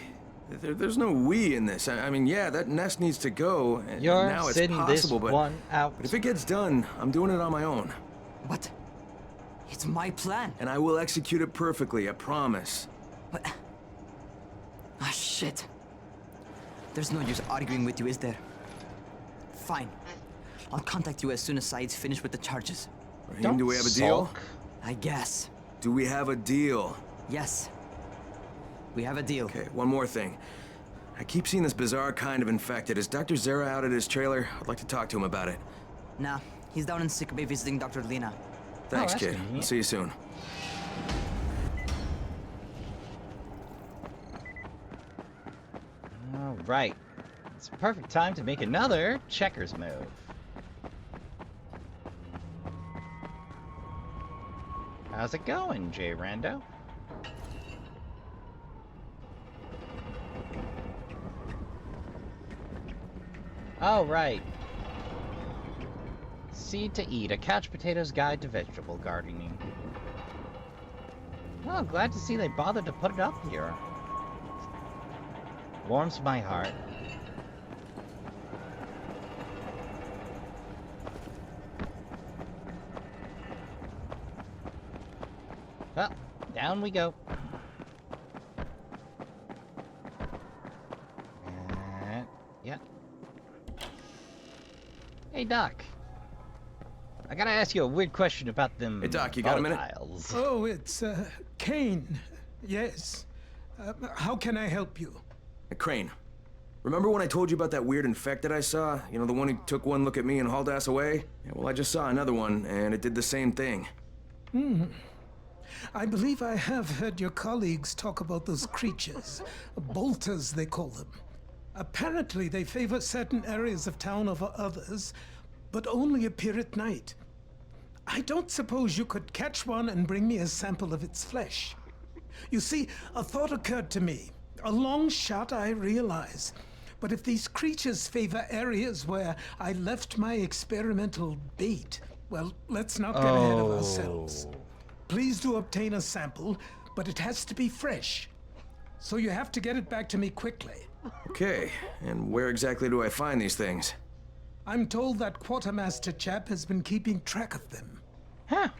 There's no we in this. I mean, yeah, that nest needs to go, and You're now it's sitting this possible, one out. but if it gets done, I'm doing it on my own. But it's my plan. And I will execute it perfectly, I promise. But... Ah, shit. There's no use arguing with you, is there? Fine. I'll contact you as soon as Saeed's finished with the charges. Raheem, do we have a deal? sulk. I guess. Do we have a deal? Yes. We have a deal. Okay, one more thing. I keep seeing this bizarre kind of infected. Is Dr. Zera out at his trailer? I'd like to talk to him about it. Nah, he's down in sick bay visiting Dr. Lena. Thanks, that's kid. convenient. I'll see you soon. All right. It's a perfect time to make another checkers move. How's it going, Jay Rando? Oh, right. Seed to Eat, a couch potatoes guide to vegetable gardening. Oh, glad to see they bothered to put it up here. Warms my heart. Well, down we go. Yeah. Hey, Doc. I gotta ask you a weird question about them. Hey, Doc, you got a minute? volatiles. Oh, it's, Kane. Yes. How can I help you? Hey, Crane. Remember when I told you about that weird infected I saw? You know, the one who took one look at me and hauled ass away? Yeah, well, I just saw another one, and it did the same thing. I believe I have heard your colleagues talk about those creatures. Bolters, they call them. Apparently, they favor certain areas of town over others, but only appear at night. I don't suppose you could catch one and bring me a sample of its flesh. You see, a thought occurred to me. A long shot, I realize. But if these creatures favor areas where I left my experimental bait, well, let's not get ahead of ourselves. Please do obtain a sample, but it has to be fresh. So you have to get it back to me quickly. Okay, and where exactly do I find these things? I'm told that quartermaster chap has been keeping track of them. Huh.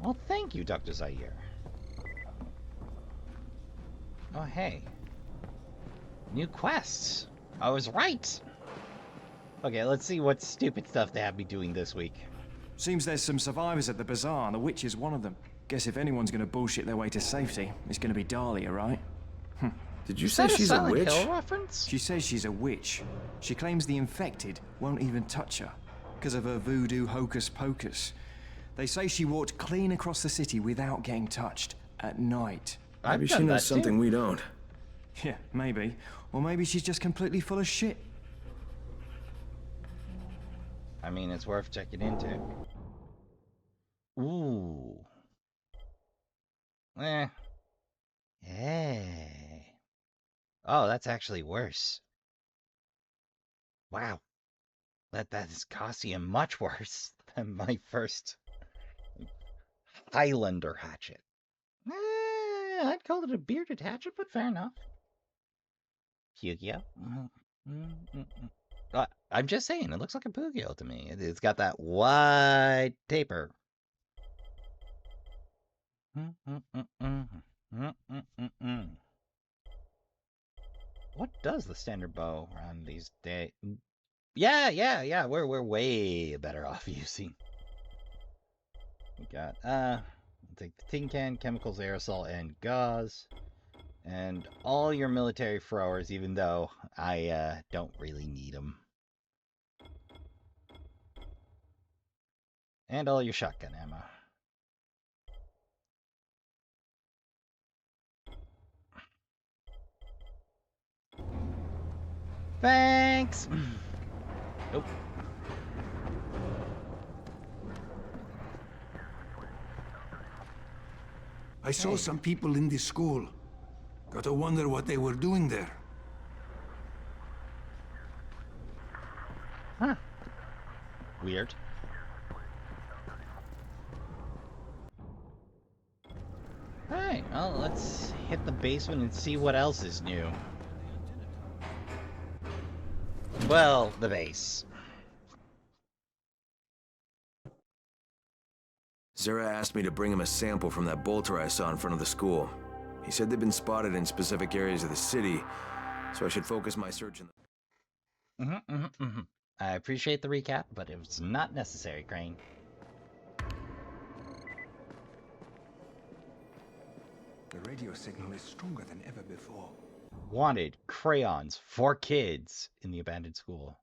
Well, thank you, Dr. Zaire. Oh, hey. New quests. I was right. Okay, let's see what stupid stuff they have me doing this week. Seems there's some survivors at the bazaar, and the witch is one of them. Guess if anyone's gonna bullshit their way to safety, it's gonna be Dahlia, right? Did you Is say that a she's a Silent witch? Hill reference? She says she's a witch. She claims the infected won't even touch her, because of her voodoo hocus pocus. They say she walked clean across the city without getting touched, at night. I've Maybe she done knows that too. something we don't. Yeah, maybe. Or maybe she's just completely full of shit. I mean, it's worth checking into. Ooh. Hey. Oh, that's actually worse. Wow. That is costing much worse than my first Highlander hatchet. I'd call it a bearded hatchet, but fair enough. Pugio. I'm just saying, it looks like a Pugio to me. It's got that wide taper. What does the standard bow run these days? Yeah. We're way better off using. We got take the tin can, chemicals, aerosol, and gauze, and all your military throwers, even though I don't really need them, and all your shotgun ammo. Thanks! Nope. I saw some people in this school. Gotta wonder what they were doing there. Huh. Weird. Alright, well, let's see. hit the basement and see what else is new. Well, the base. Zera asked me to bring him a sample from that bolter I saw in front of the school. He said they've been spotted in specific areas of the city, so I should focus my search in the... I appreciate the recap, but it was not necessary, Crane. The radio signal is stronger than ever before. Wanted crayons for kids in the abandoned school.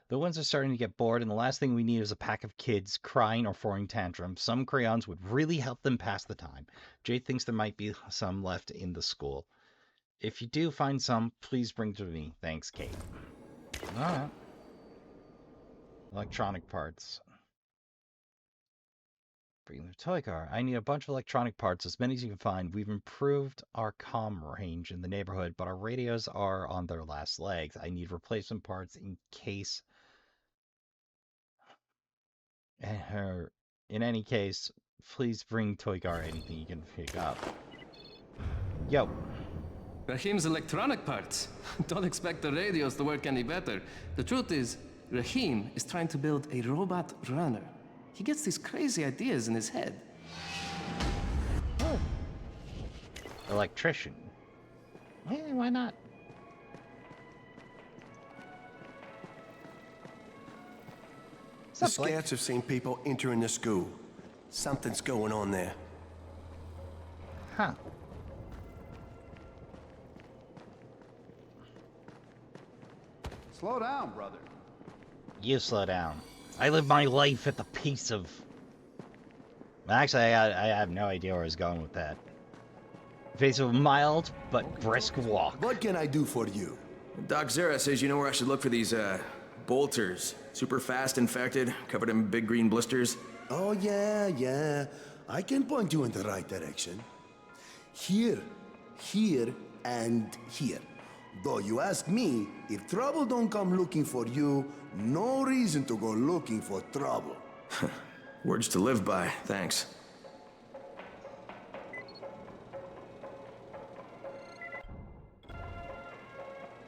The ones are starting to get bored, and the last thing we need is a pack of kids crying or throwing tantrums. Some crayons would really help them pass the time. Jade thinks there might be some left in the school. If you do find some, please bring to me. Thanks, Kate. Alright. Electronic parts. Bring the toy car. I need a bunch of electronic parts, as many as you can find. We've improved our comm range in the neighborhood, but our radios are on their last legs. I need replacement parts in case... In any case, please bring toy car anything you can pick up. Yo. Rahim's electronic parts. Don't expect the radios to work any better. The truth is, Rahim is trying to build a robot runner. He gets these crazy ideas in his head. Oh. Electrician. Yeah, why not? The scouts have seen people entering the school. Something's going on there. Huh. Slow down, brother. You slow down. I live my life at the pace of... Actually, I have no idea where I was going with that. Pace of a mild but brisk walk. What can I do for you? Doc Zera says you know where I should look for these, bolters. Super fast, infected, covered in big green blisters. Oh, yeah. I can point you in the right direction. Here, and here. Though you ask me, if trouble don't come looking for you, no reason to go looking for trouble. Words to live by, thanks.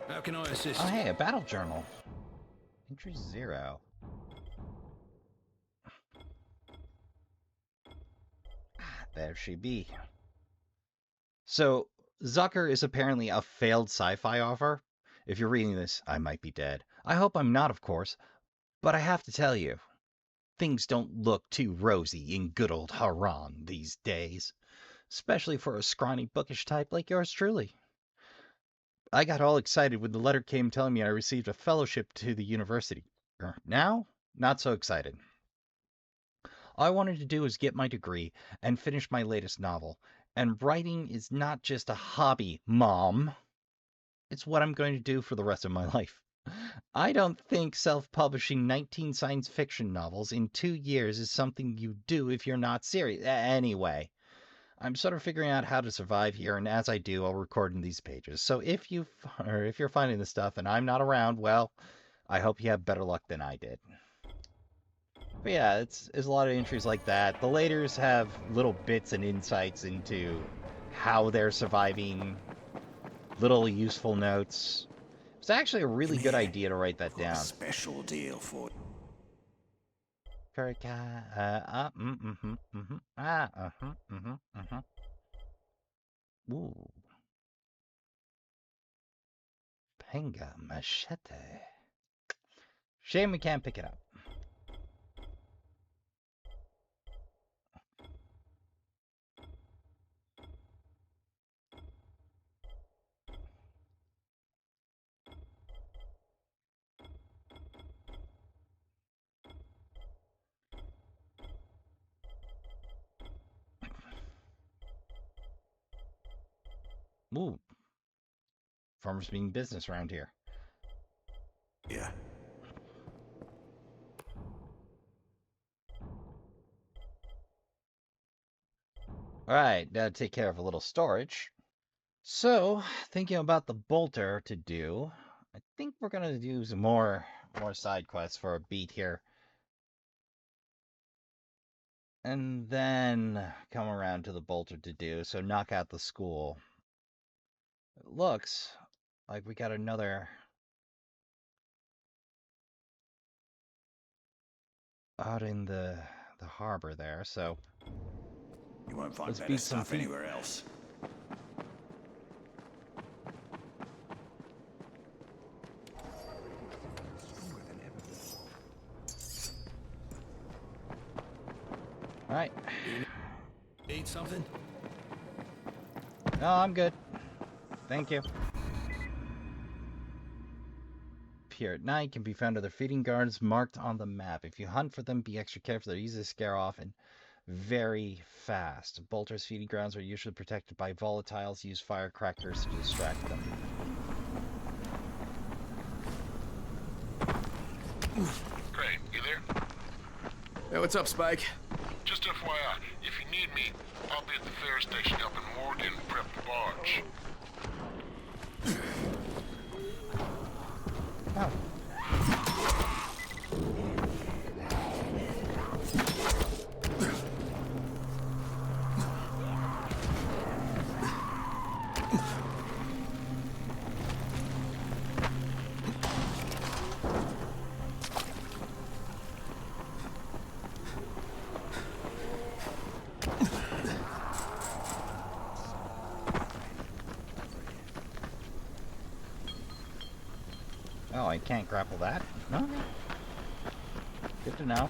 How can I assist? Oh, hey, a battle journal. Entry 0. There she be. So, Zucker is apparently a failed sci-fi offer. If you're reading this, I might be dead. I hope I'm not, of course. But I have to tell you, things don't look too rosy in good old Haran these days. Especially for a scrawny, bookish type like yours truly. I got all excited when the letter came telling me I received a fellowship to the university. Now, not so excited. All I wanted to do was get my degree and finish my latest novel. And writing is not just a hobby, Mom. It's what I'm going to do for the rest of my life. I don't think self-publishing 19 science fiction novels in 2 years is something you do if you're not serious. Anyway, I'm sort of figuring out how to survive here, and as I do, I'll record in these pages. So if you're finding this stuff and I'm not around, well, I hope you have better luck than I did. But yeah, it's a lot of entries like that. The laters have little bits and insights into how they're surviving, little useful notes. It's actually a really good idea to write that down. Special deal for Ooh. Penga machete. Shame we can't pick it up. Ooh. Farmers mean business around here. Yeah. Alright, now to take care of a little storage. So, thinking about the bolter to do, I think we're gonna do some more side quests for a beat here. And then come around to the bolter to do, so knock out the school. looks like we got another out in the harbor there, so You won't find let's better beat some stuff feet. anywhere else. All right. Need something? No, I'm good. Thank you. Here at night can be found other feeding guards marked on the map. If you hunt for them, be extra careful. They're easy to scare off and very fast. Bolter's feeding grounds are usually protected by volatiles. Use firecrackers to distract them. Great, you there? Hey, what's up, Spike? Just FYI, if you need me, I'll be at the ferry station helping Morgan prep the barge. Oh. Oh, I can't grapple that? No. Good to know.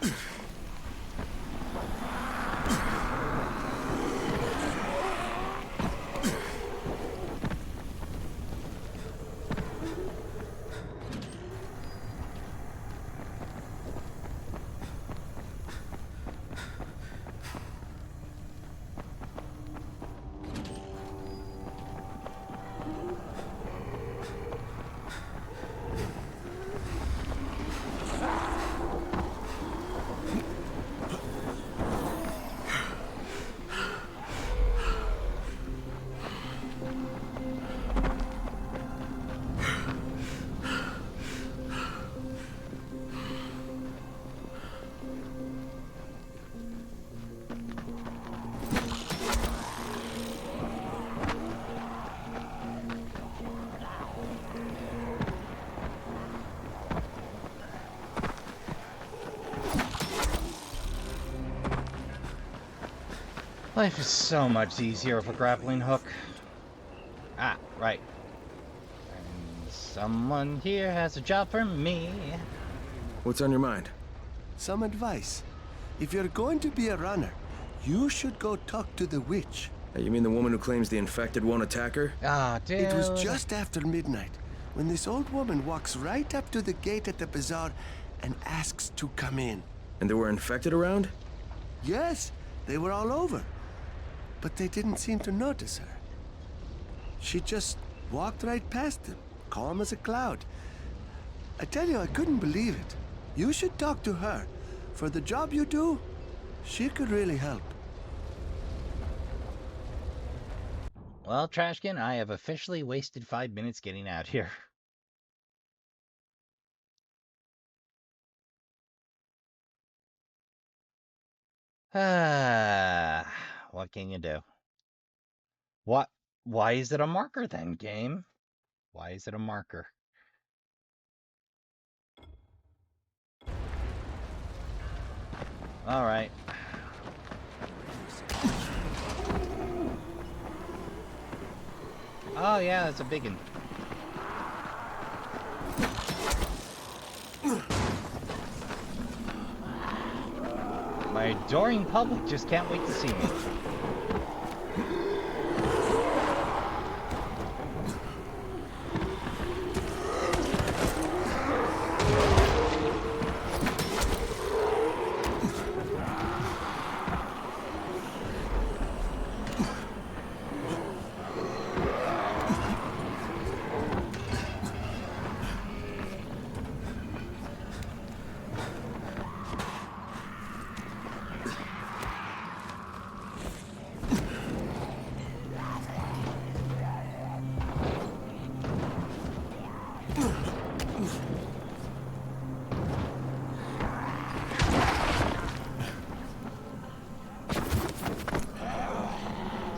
Life is so much easier with a grappling hook. Ah, right. And someone here has a job for me. What's on your mind? Some advice. If you're going to be a runner, you should go talk to the witch. Hey, you mean the woman who claims the infected won't attack her? Ah, dude. It was just after midnight when this old woman walks right up to the gate at the bazaar and asks to come in. And there were infected around? Yes, they were all over. But they didn't seem to notice her. She just walked right past them, calm as a cloud. I tell you, I couldn't believe it. You should talk to her. For the job you do, she could really help. Well, Trashkin, I have officially wasted 5 minutes getting out here. Ah, what can you do? What? Why is it a marker then, game? Why is it a marker? All right. Oh yeah, that's a big one. My adoring public just can't wait to see me.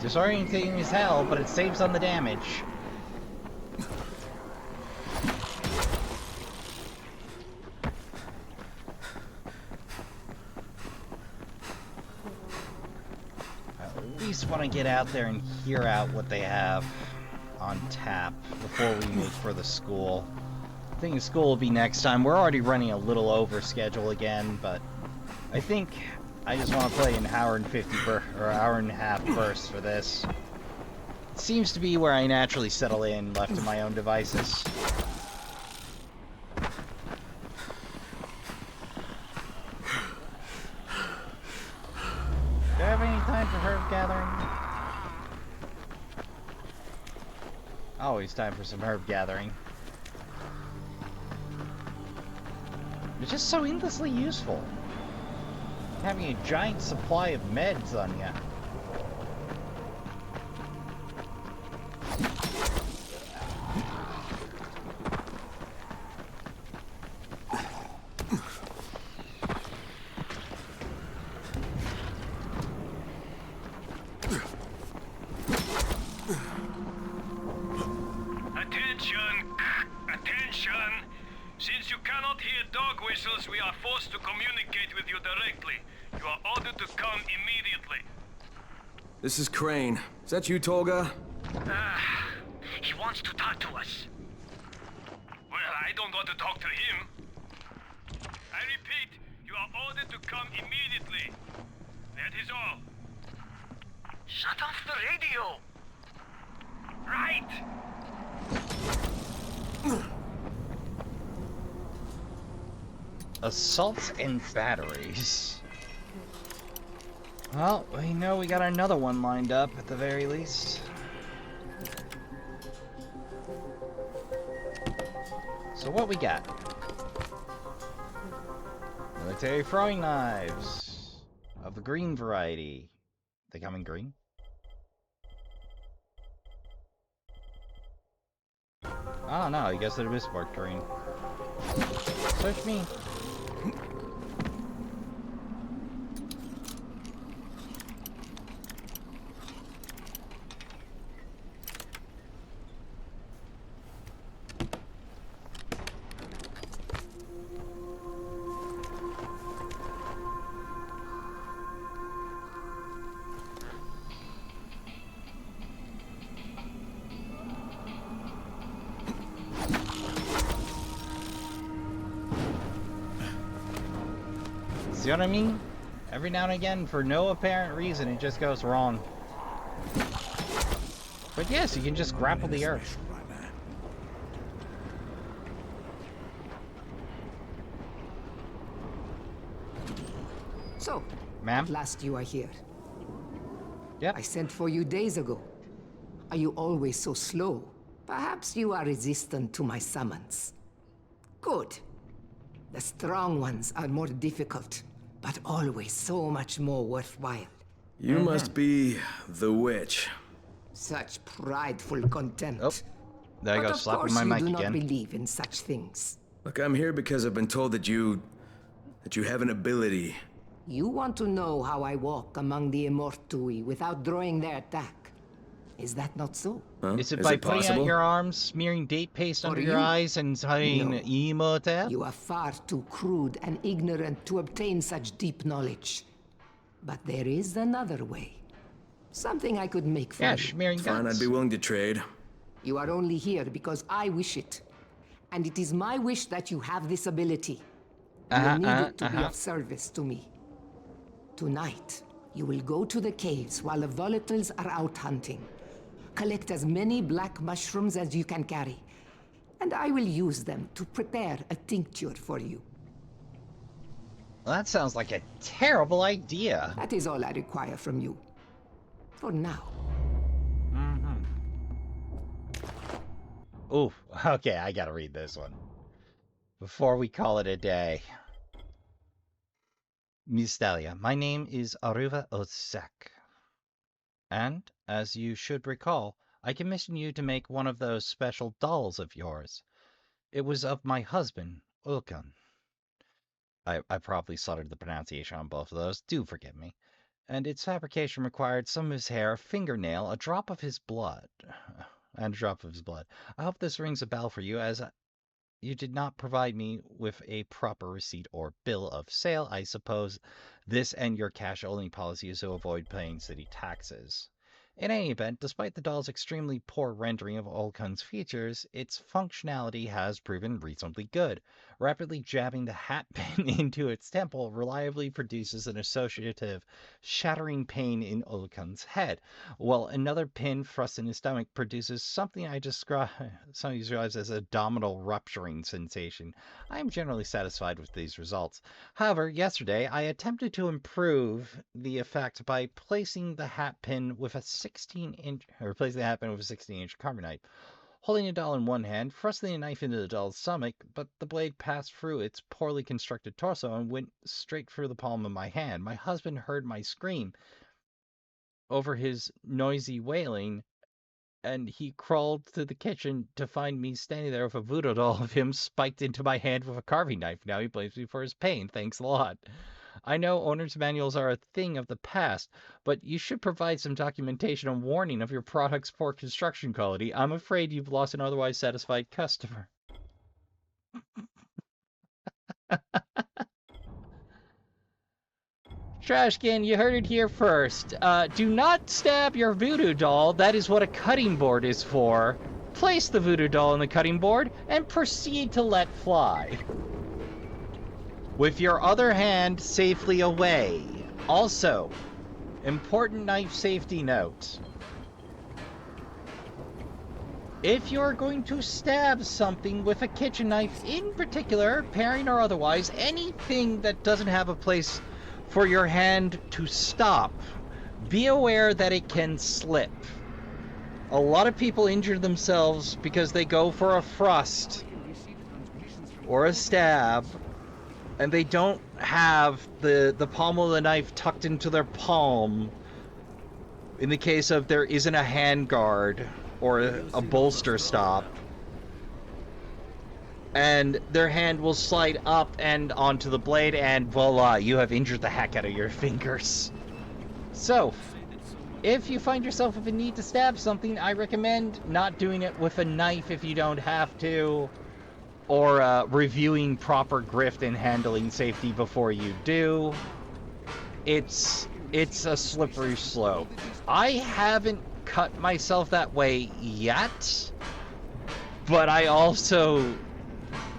Disorientating as hell, but it saves on the damage. want to get out there and hear out what they have on tap before we make for the school. I think the school will be next time. We're already running a little over schedule again, but I think I just want to play an hour and 50 or hour and a half burst for this. It seems to be where I naturally settle in, left to my own devices. Do I have any time for herb gathering? Always time for some herb gathering. It's just so endlessly useful. Having a giant supply of meds on you. This is Crane. Is that you, Tolga? He wants to talk to us. Well, I don't want to talk to him. I repeat, you are ordered to come immediately. That is all. Shut off the radio. Right. Assaults and batteries. Well, we know we got another one lined up at the very least. So what we got? Military throwing knives of the green variety. They come in green? Oh no, I guess they're mismarked green. Search me. See what I mean? Every now and again, for no apparent reason, it just goes wrong. But yes, you can just grapple the earth. So, ma'am? At last you are here. Yeah. I sent for you days ago. Are you always so slow? Perhaps you are resistant to my summons. Good. The strong ones are more difficult, but always so much more worthwhile. You must be the witch. Such prideful contempt. Oh, there I go, slapping my mic again. again. I do not believe in such things. Look, I'm here because I've been told that you have an ability. You want to know how I walk among the Immortui without drawing their attack. Is that not so? Huh? Is it by putting out your arms, smearing date paste under your eyes, and saying emote? You are far too crude and ignorant to obtain such deep knowledge. But there is another way. Something I could make for you. Smearing guts. Fine, I'd be willing to trade. You are only here because I wish it. And it is my wish that you have this ability. You will need it to be of service to me. Tonight, you will go to the caves while the volatiles are out hunting. Collect as many black mushrooms as you can carry, and I will use them to prepare a tincture for you. Well, that sounds like a terrible idea. That is all I require from you. For now. Ooh, okay, I gotta read this one before we call it a day. Miss Dahlia, my name is Aruva Osek. And, as you should recall, I commissioned you to make one of those special dolls of yours. It was of my husband, Ulkan. I probably slaughtered the pronunciation on both of those. Do forgive me. And its fabrication required some of his hair, a fingernail, a drop of his blood. And a drop of his blood. I hope this rings a bell for you, as you did not provide me with a proper receipt or bill of sale. I suppose this and your cash-only policy is to avoid paying city taxes. In any event, despite the doll's extremely poor rendering of Olkun's features, its functionality has proven reasonably good. Rapidly jabbing the hat pin into its temple reliably produces an associative, shattering pain in Olkun's head, while another pin thrust in his stomach produces something I describe as abdominal rupturing sensation. I am generally satisfied with these results. However, yesterday I attempted to improve the effect by placing the hat pin with a 16-inch carving knife. Holding a doll in one hand, thrusting a knife into the doll's stomach, but the blade passed through its poorly constructed torso and went straight through the palm of my hand. My husband heard my scream over his noisy wailing, and he crawled to the kitchen to find me standing there with a voodoo doll of him spiked into my hand with a carving knife. Now he blames me for his pain. Thanks a lot. I know owner's manuals are a thing of the past, but you should provide some documentation and warning of your product's poor construction quality. I'm afraid you've lost an otherwise satisfied customer. Trashkin, you heard it here first. Do not stab your voodoo doll. That is what a cutting board is for. Place the voodoo doll on the cutting board and proceed to let fly. With your other hand safely away. Also, important knife safety note. If you're going to stab something with a kitchen knife, in particular, paring or otherwise, anything that doesn't have a place for your hand to stop, be aware that it can slip. A lot of people injure themselves because they go for a thrust or a stab, and they don't have the palm of the knife tucked into their palm. In the case of there isn't a hand guard or a bolster stop, and their hand will slide up and onto the blade, and voila, you have injured the heck out of your fingers. So, if you find yourself with a need to stab something, I recommend not doing it with a knife if you don't have to, or reviewing proper grift and handling safety before you do. It's a slippery slope. I haven't cut myself that way yet, but I also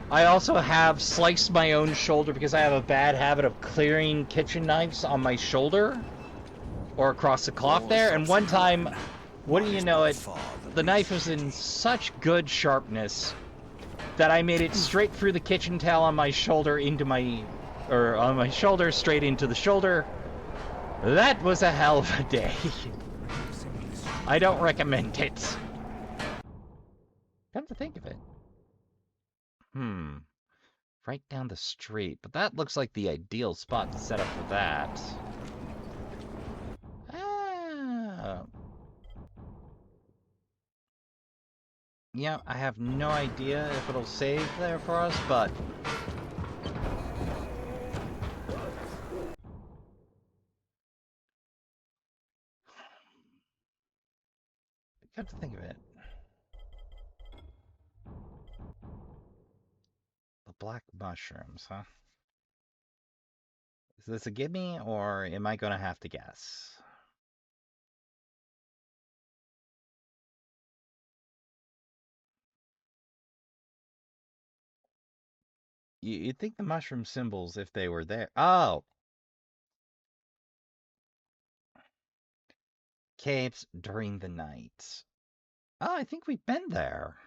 have sliced my own shoulder because I have a bad habit of clearing kitchen knives on my shoulder or across the cloth there, and one time, wouldn't you know it, the knife was in such good sharpness that I made it straight through the kitchen towel on my shoulder on my shoulder, straight into the shoulder. That was a hell of a day. I don't recommend it. Come to think of it. Right down the street. But that looks like the ideal spot to set up for that. Yeah, I have no idea if it'll save there for us, but... come to think of it. The black mushrooms, huh? Is this a gimme, or am I gonna have to guess? You'd think the mushroom symbols, if they were there... oh! Caves during the night. Oh, I think we've been there.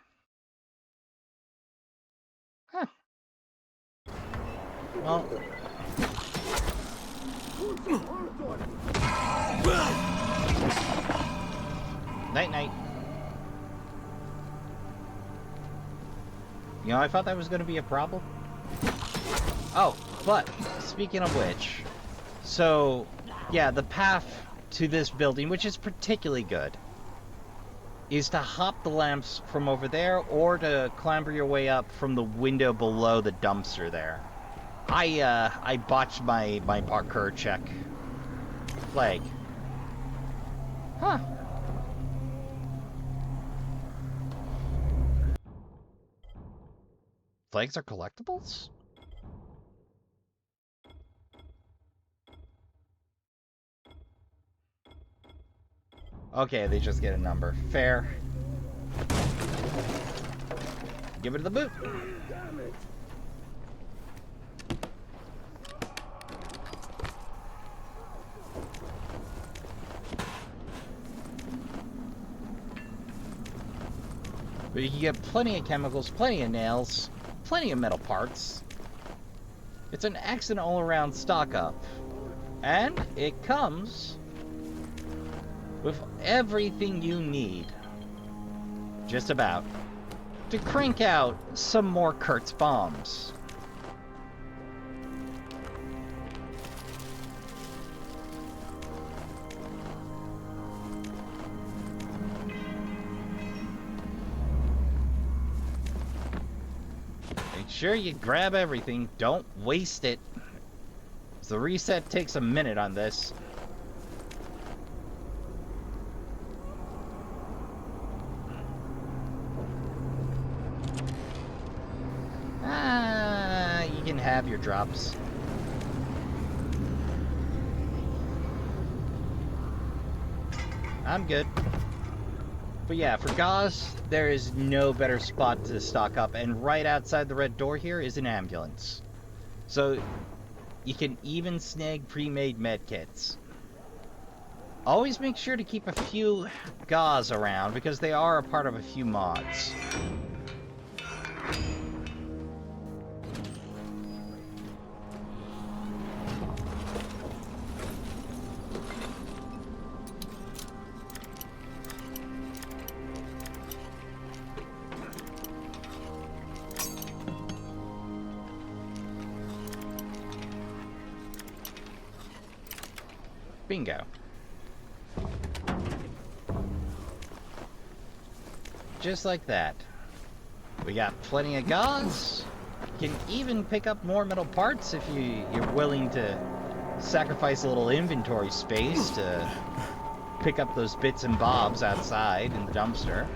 Huh. Well... night-night. You know, I thought that was going to be a problem. Oh, but, speaking of which, so, yeah, the path to this building, which is particularly good, is to hop the lamps from over there, or to clamber your way up from the window below the dumpster there. I botched my parkour check. Flag. Huh. Flags are collectibles? Okay, they just get a number. Fair. Give it to the boot. But you can get plenty of chemicals, plenty of nails, plenty of metal parts. It's an excellent all-around stock-up. And it comes with everything you need, just about, to crank out some more Kurt's bombs. Make sure you grab everything, don't waste it. The reset takes a minute on this. You can have your drops. I'm good. But yeah, for gauze, there is no better spot to stock up, and right outside the red door here is an ambulance. So you can even snag pre-made medkits. Always make sure to keep a few gauze around, because they are a part of a few mods. Bingo. Just like that. We got plenty of gauze. You can even pick up more metal parts if you're willing to sacrifice a little inventory space to pick up those bits and bobs outside in the dumpster.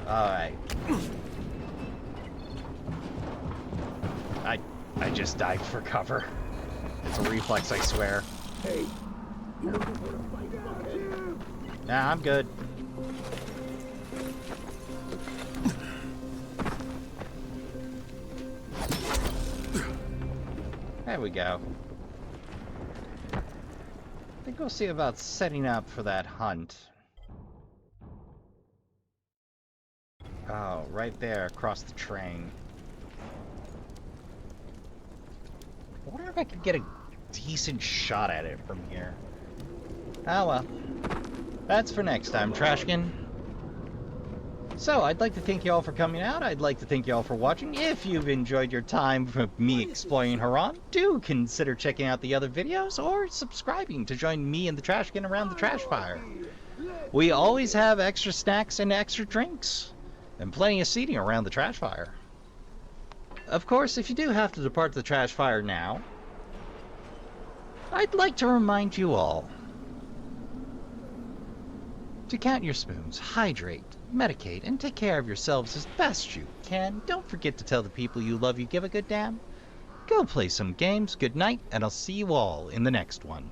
Alright. I just dived for cover. It's a reflex, I swear. Hey, Nah, I'm good. There we go. I think we'll see about setting up for that hunt. Oh, right there, across the train. I wonder if I could get a decent shot at it from here. Ah well. That's for next time, Trashkin. So, I'd like to thank you all for coming out. I'd like to thank you all for watching. If you've enjoyed your time with me exploring Haran, do consider checking out the other videos or subscribing to join me and the Trashkin around the trash fire. We always have extra snacks and extra drinks, and plenty of seating around the trash fire. Of course, if you do have to depart the trash fire now, I'd like to remind you all to count your spoons, hydrate, medicate, and take care of yourselves as best you can. Don't forget to tell the people you love you give a good damn. Go play some games, good night, and I'll see you all in the next one.